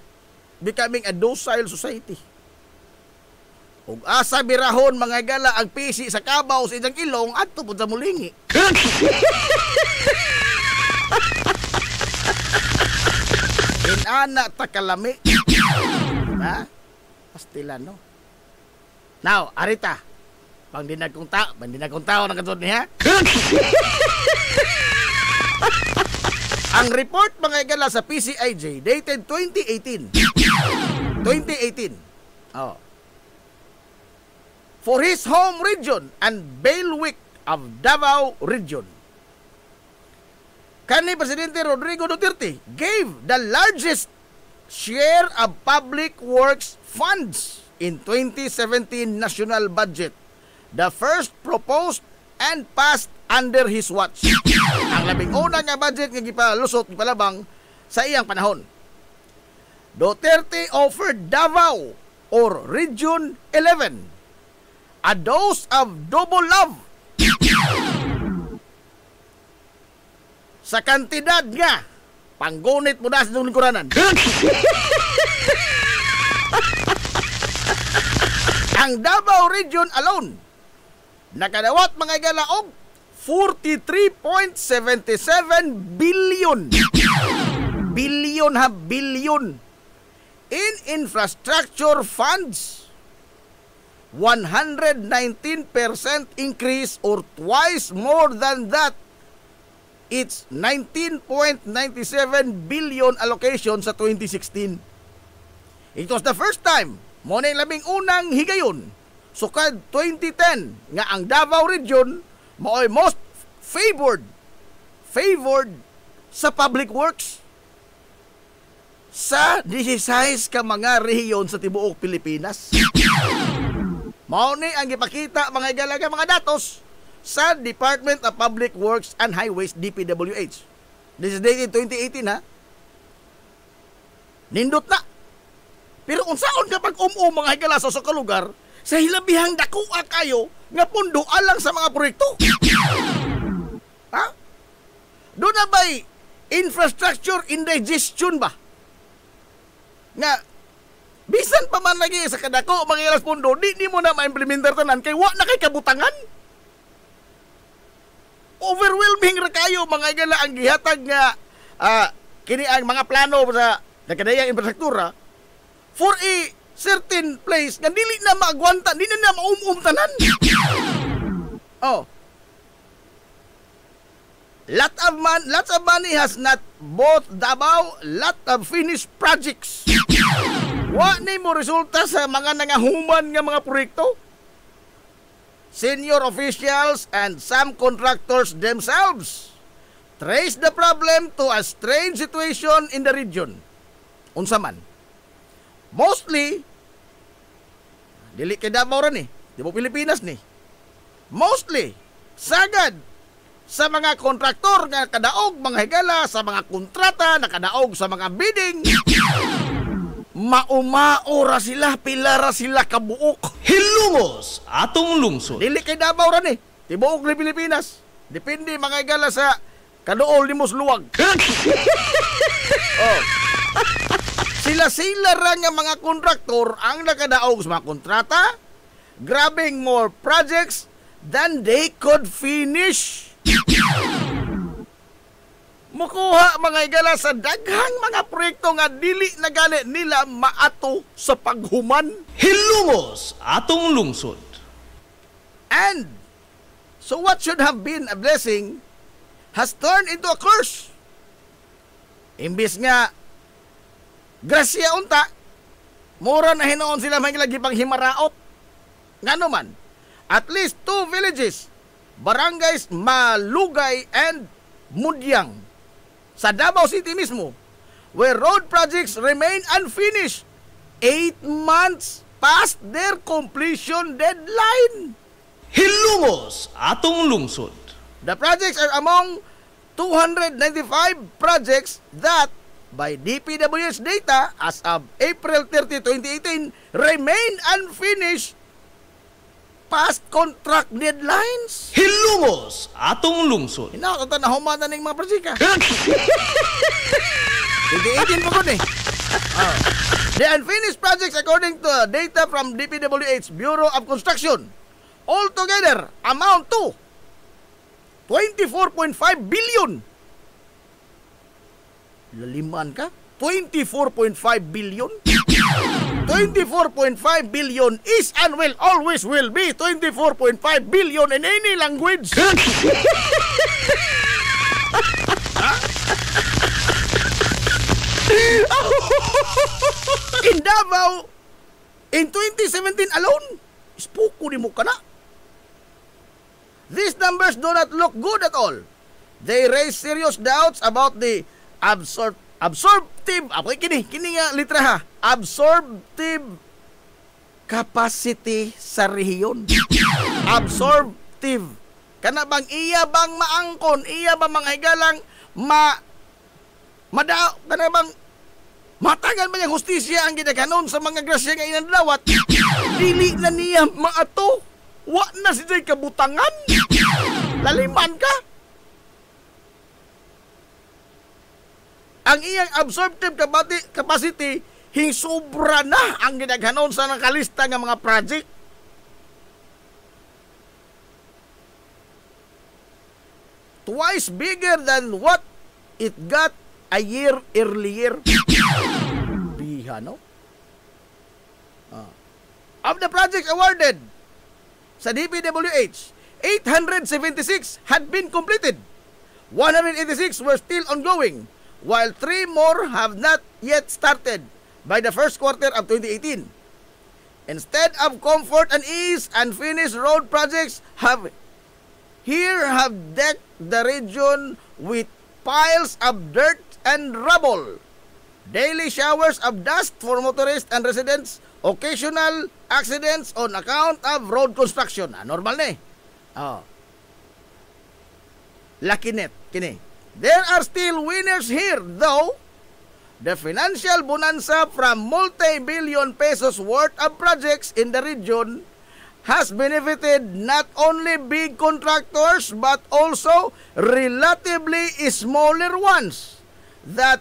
becoming a docile society. Ug asa birahon mga gala ang pisi sa kabaw sa ilang ilong adto pud sa mulingi. Inana ta kalami. Ha? Pastilan, no? Now, arita. Bandinag kong tao ng katod niya. Ang report mga igala sa PCIJ dated 2018. 2018. Oh. For his home region and bailiwick of Davao Region. Kani Presidente Rodrigo Duterte gave the largest share of public works funds in 2017 national budget. The first proposed and passed under his watch. Ang labing una nga budget nga gipalusot gipalabang sa iyang panahon. Duterte offered Davao or Region 11 a dose of double love sa kantidad nga panggunit mo na sa lingkuranan. Ang Davao Region alone nakadawat mga galaog 43.77 billion. Billion in infrastructure funds. 119% increase or twice more than that. It's 19.97 billion allocation sa 2016. It was the first time mo na labing unang higayon sukad 2010 nga ang Davao Region mao'y most favored sa public works sa 16 ka mga rehiyon sa tibuok Pilipinas. Mao ni ang gipakita mga igalaga mga datos sa Department of Public Works and Highways DPWH. This is dated 2018 ha. Nindot na. Pero unsaon kapag mga higala sa lugar sa hilabihang dakuha kayo nga pundo alang sa mga proyekto. Ha? Doon na ba'y infrastructure indigestion ba? Nga, bisan pa man lagi sa kadako, mga ilas pundo, di mo na ma-implementar tanan kay wa na kay kabutangan. Overwhelming ra kayo, mga igala ang gihatag nga kini ang mga plano sa nakadayang infrastruktura for a certain place nga dili na maagwanta, dili na maumumtanan. Oh. Lots of money has not bought Davao lot of finished projects. Wa ni mo resulta sa mga nangahuman nga mga proyekto. Senior officials and some contractors themselves trace the problem to a strange situation in the region. Unsa man? Mostly dili kay Davao ra ni, di mo Pilipinas ni. Mostly sagad sa mga kontraktor nga kadaog mga higala sa mga kontrata na kadaog sa mga bidding. Maumaora sila, pilara sila kabuok. Hilungos atong lungsod. Dili kay Davao ra ni, tibuok ni Pilipinas. Depende mga higala sa kaduol ni Musluwag. Oh. Sila ra nga mga kontraktor ang nakadaog sa mga kontrata, grabbing more projects than they could finish. Mukuha mga igala sa daghang mga proyekto nga dili na gani nila maato sa paghuman. Hilungos atong lungsod. And so what should have been a blessing has turned into a curse. Imbis nga grasya unta, mura na hinoon sila may lagi pang himaraot. Ngano man, at least 2 villages, barangays Malugay and Mudyang sa Davao City mismo, where road projects remain unfinished 8 months past their completion deadline. Hilungos atong lungsod. The projects are among 295 projects that by DPWH data as of April 30, 2018 remain unfinished past contract deadlines. Hilumos atong lungsod. Hinaw, ito na humana ng mga projika. 2018 pa ko eh. The unfinished projects according to data from DPWH Bureau of Construction altogether amount to 24.5 billion. Laliman ka? 24.5 billion? 24.5 billion is and will always will be 24.5 billion in any language. In Davao, in 2017 alone, ispuko ni mo ka na. These numbers do not look good at all. They raise serious doubts about the absorptive, kini nga litra ha, absorptive capacity sa rehiyon. Absorptive. Kana bang iya bang maangkon, iya bang manghigalang kana bang matagal man yung hustisya ang ginaganon sa mga grasya nga inadlawat. Dili na niya maato. Wa na si Jay kabutangan. Laliman ka. Ang iyang absorptive capacity hinsubra na ang ginaganon sa nakalista ng mga project. Twice bigger than what it got a year earlier. Biha, no? Of the projects awarded sa DPWH, 876 had been completed. 186 were still ongoing, while 3 more have not yet started by the first quarter of 2018. Instead of comfort and ease, unfinished road projects have decked the region with piles of dirt and rubble, daily showers of dust for motorists and residents, occasional accidents on account of road construction. Normal na eh. Laki net, kini. There are still winners here, though. The financial bonanza from multi-billion pesos worth of projects in the region has benefited not only big contractors but also relatively smaller ones that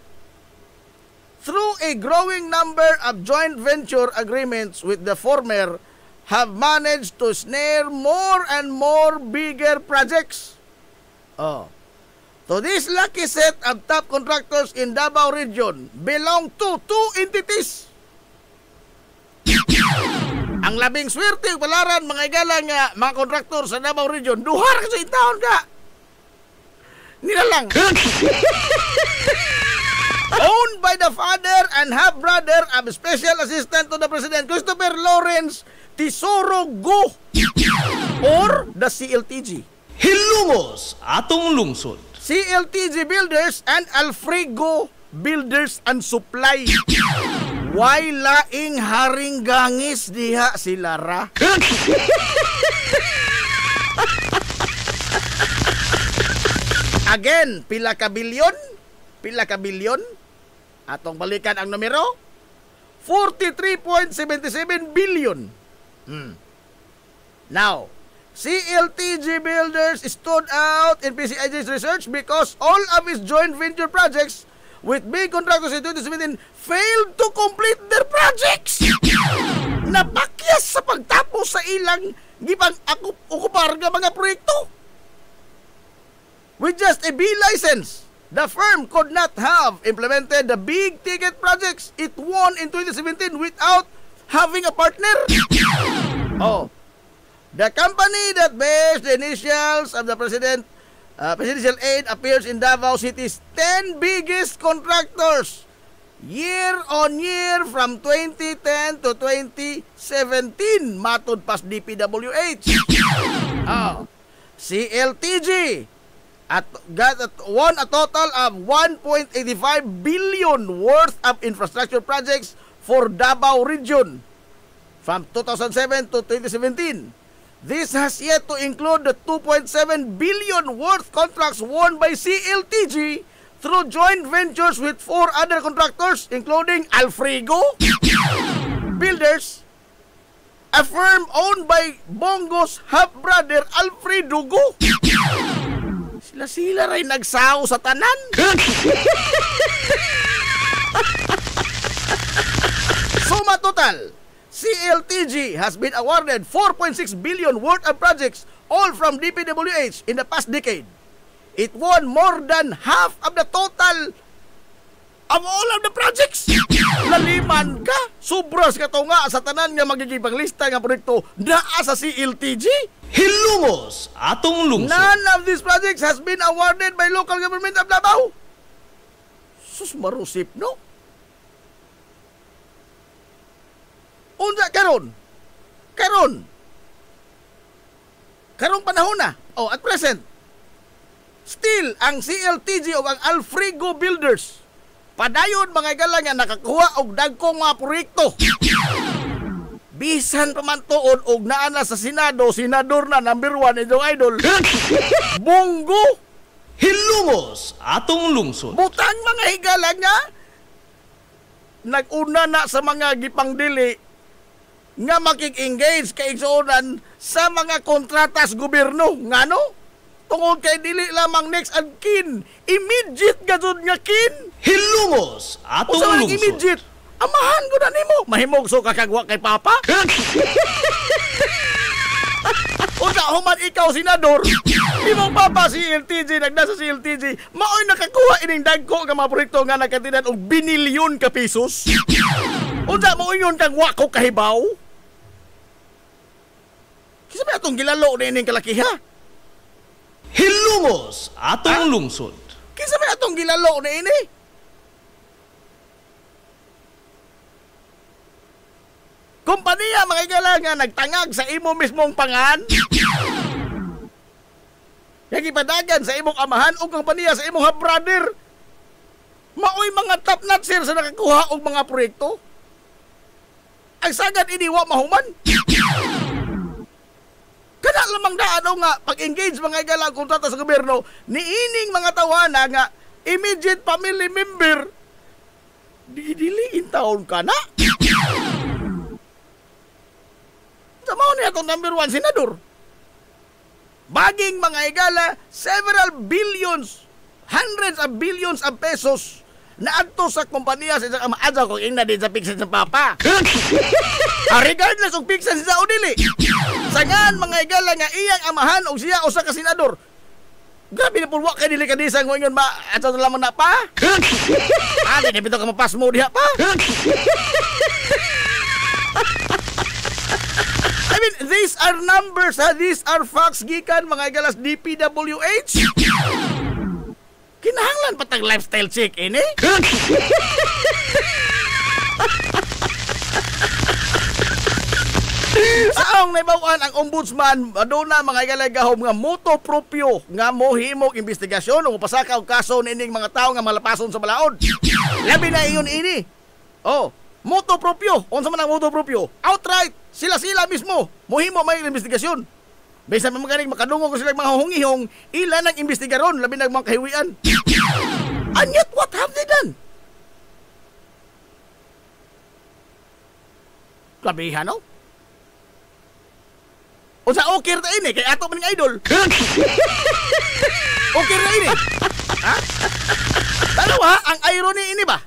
through a growing number of joint venture agreements with the former have managed to snare more and more bigger projects. So this lucky set of top contractors in Davao region belong to 2 entities. Ang labing swerte palaran mga igalang mga kontraktor sa Davao region, duhar ka sa intahon ka. Nila lang. Owned by the father and half-brother of Special Assistant to the President Christopher Lawrence Tesoro Go or the CLTG. Hilumos atong lungsod. CLTG Builders and Alfrego Builders and Supply. Why laing haring gangis diha sila ra? Again, pila ka bilyon? Atong balikan ang numero. 43.77 billion. Now, CLTG Builders stood out in PCIG's research because all of its joint venture projects with big contractors in 2017 failed to complete their projects. Napakyas sa pagtapos sa ilang gipang okupar nga mga proyekto. With just a B license, the firm could not have implemented the big ticket projects it won in 2017 without having a partner. The company that bears the initials of the presidential aid appears in Davao City's 10 biggest contractors year on year from 2010 to 2017 matod pas DPWH. CLTG won a total of 1.85 billion worth of infrastructure projects for Davao region from 2007 to 2017. This has yet to include the 2.7 billion worth contracts won by CLTG through joint ventures with 4 other contractors including Alfrego Builders, A firm owned by Bongo's half-brother Alfredo Go. Sila rin nagsaw sa tanan. Suma total, CLTG has been awarded 4.6 billion worth of projects, all from DPWH in the past decade. It won more than half of the total of all of the projects. Laliman ka, sobras ka to nga sa tanan nga magiging panglista nga proyekto naa sa CLTG. Hilungos atong lungsod. None of these projects has been awarded by local government of Davao. Sus marusip, no? Unsa karon panahon na, at present, still ang CLTG o ang Alfredo Builders padayon mga igala nga nakakuha og dagkong mga proyekto. Bisan pa man tuod og naa na sa Senado, senador na number 1 inyong idol. Bongo. Hilungos atong lungsod. Butang mga higala nga nag-una na sa mga gipangdili nga makik-engage kay igsuonan sa mga kontratas gobyerno. Ngano? Tungod kay dili lamang next and kin, immediate gajud nga kin. Hilungos atong Usa lungsod. immediate. Amahan ko na nimo. Mahimog so kakagwa kay papa. Unsa human ikaw senador? Imong papa si CLTG nagda sa CLTG, maoy nakakuha ining dagko nga mga proyekto nga nagkatinan og binilyon ka pesos. Unsa maoy yon kang wa ko kahibaw? Kisa ba atong gilalo na ining kalakiha? Hilungos atong lungsod. Kisa ba atong gilalo na ini? Kompanya mga igala nga nagtangag sa imo mismong pangan. Nagipadagan sa imong amahan o kompanya sa imong half-brother. Maoy mga top notcher sa nakakuha og mga proyekto. Ang sagad iniwa mahuman. Kana lamang daano nga pag-engage mga igala kontrata sa gobyerno niining mga tawana nga immediate family member didiliin taon ka na. Tamaw niya itong number 1 senador. Baging mga igala, several billions, hundreds of billions of pesos na adto sa kompanya sa isang amaadza kung ina din sa piksan sa papa. Regardless of piksan sa udili. Sangan mga igala nga iyang amahan o siya o sa kasenador. Grabe na pulwa kay dili kadisang ngon ba ato na lamang na pa. Di bitaw ka mapas mo diha pa. I mean, these are numbers, ha? These are facts gikan mga igalas DPWH. Kinahanglan patang lifestyle check ini. Saong naibawan ang ombudsman aduna mga igalas gahom nga moto proprio nga mohimog investigasyon o pasaka og kaso nining mga tawo nga malapason sa balaod. Labi na iyon ini. Moto proprio. Unsa man ang moto proprio? Outright, sila mismo mohimo may investigasyon. Bisan pa magaling makadungog ko sila mga hungihong ilan ang investigaron labi na mga kahiwian. And yet, what have they done? Klabihan, no? Unsa okay ta ini kay ato man nga idol. Okay na ini. Ha? Dalawa, ang irony ini ba?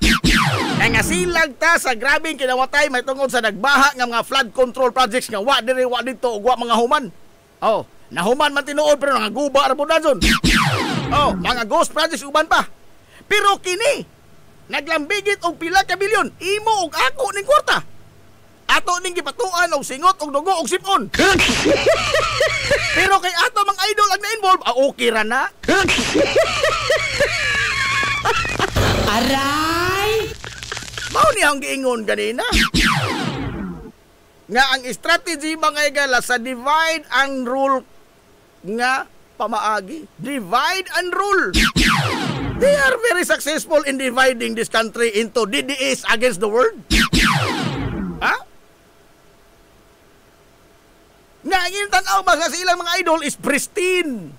Kaya nga silag ta sa grabing kinawatay may tungod sa nagbaha nga mga flood control projects nga wa diri wa dito ug wa mga human. Nahuman man tinuod pero nangaguba ra pud dayon. Mga ghost projects uban pa. Pero kini naglambigit og pila ka bilyon imo ug ako ning kwarta. Ato ning gipatuan og singot og dugo og sipon. Pero kay ato mga idol ang na-involve, okay ra na. Aray! Mao ni ang giingon ganina. Nga ang strategy mga igala sa divide and rule nga pamaagi. Divide and rule. They are very successful in dividing this country into DDS against the world. Ha? Nga ang tanaw mga sa ilang mga idol is pristine.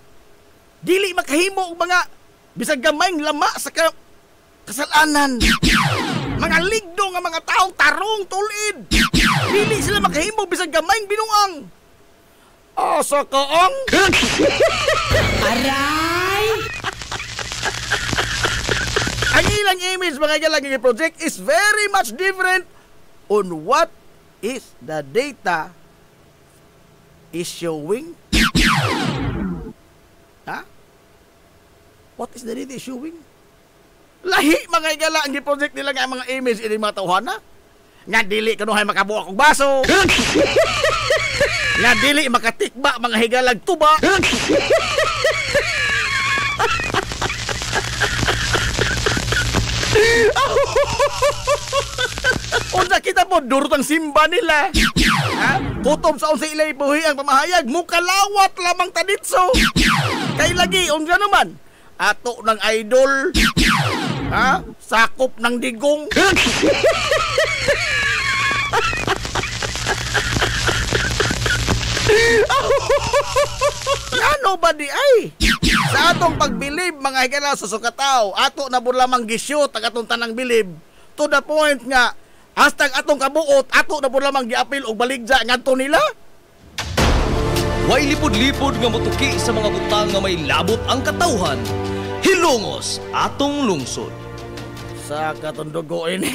Dili makahimo og mga bisag gamayng lama sa kasalanan. Mga mga ligdo nga mga taong tarong tulid. Dili sila makahimo bisag gamayng binuang. Asa ka ang? Aray! Ang ilang image mga galang project is very much different on what is the data is showing. Ha? What is the data is showing? Lahi mga igala ang project nila nga mga image ini mga tawhana. Nga dili kanuhay makabuak og baso. Nga dili makatikba mga higalag tuba. Unsa kita po durutang simba nila. Ha? Kutob sa unsa ilay buhi ang pamahayag mukalawat lamang tanitso. Kay lagi unsa naman ato ng idol. Ha? Sakop ng digong. Ano ba di ay? Sa atong pagbilib mga higala sa sukataw, ato na po lamang gisyo tag atong tanang bilib. To the point nga hastag atong kabuot, ato na po lamang giapil og baligja ngadto nila. Way lipod-lipod nga motuki sa mga butang nga may labot ang katawhan. Hilongos atong lungsod. Sa katundugo ini.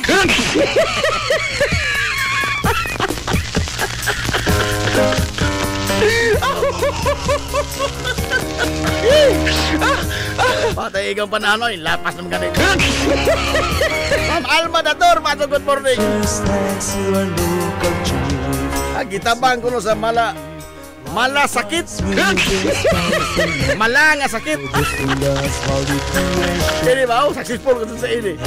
Patay ikang pananoy, lapas ng ganit. Ma'am Alma Dator, good morning. Gitabang ko no sa mala sakit. Mala nga sakit. Ini ba? Successful ko sa ini.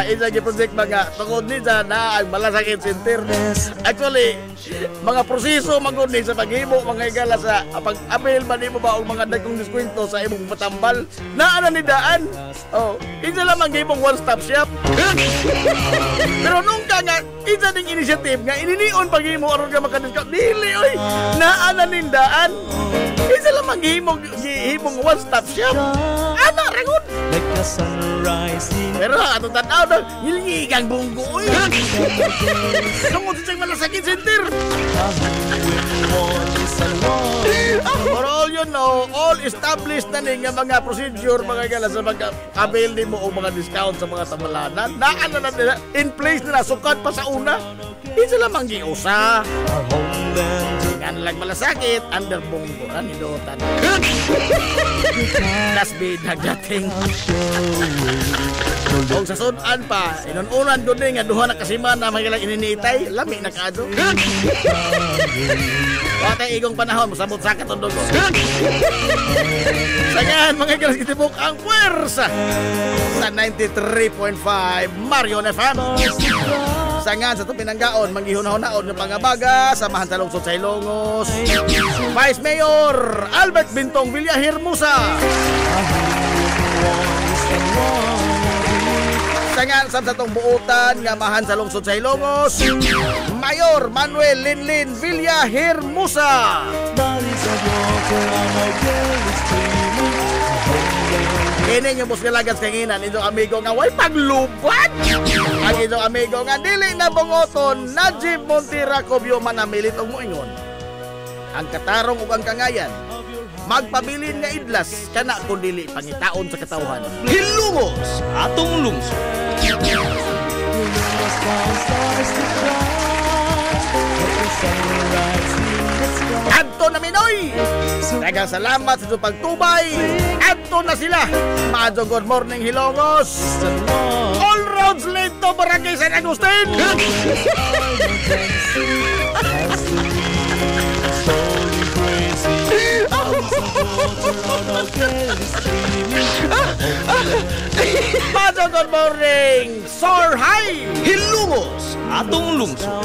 Isa project mga tungod ni na ang mala sakit center. Actually, mga proseso magud ni sa paghimo mga igala sa pag-apil man nimo ba og mga dagkong diskwento sa imong matambal. Naa na ni daan. Oh, isa lang maghimong one-stop shop. Pero nung ka nga isa ding initiative nga ininion paghimo aron ka maka-discount dili oy. Naa na nindaan. Isa lang maghimong one-stop shop. Ana ragon. Like a sunrise in Pero ato tanaw na ngilngigang bunggo oy. Tungod sa malasakit center. For all you know, all established na ni nga mga procedure mga gala sa mag-avail nimo o mga discount sa mga tambalanan. Naan na nila in place na sukat pa sa una. Isa lamang giusa. Nga lang malasakit, under bunggo na nidotan. Last bid nagdating. Kung sa sudan pa, inununan ko din nga duha na kasimana mga ininitay, lami na kaado. Watay igong panahon, masabot sa katundog ko. Sangan mga galas kitibok ang puwersa sa 93.5 Marion FM. Sangan sa Tupinanggaon, manggihunahon-naon ng pangabaga, samahan sa lungsod sa Ilongos. Vice Mayor Albert Bintong Villahermosa. Sangan sa tong buutan nga mahan sa lungsod sa Ilongos. Mayor Manuel Linlin Villahermosa. Kini yung musgalagan sa kanginan, inyong amigo nga way paglubad. Ang inyong amigo nga dili na bungoton, Najib Montiracobio manamilit og moingon. Ang katarong ug ang kangayan, magpabilin nga idlas kana kun dili pangitaon sa katawhan. Hilongos atong lungsod. Adto na Minoy! Dagang salamat sa iyong pagtubay. Adto na sila. Maadto good morning Hilongos. All roads lead to Barangay San Agustin. Maadto good morning Sorhay. Hilongos atong lungsod.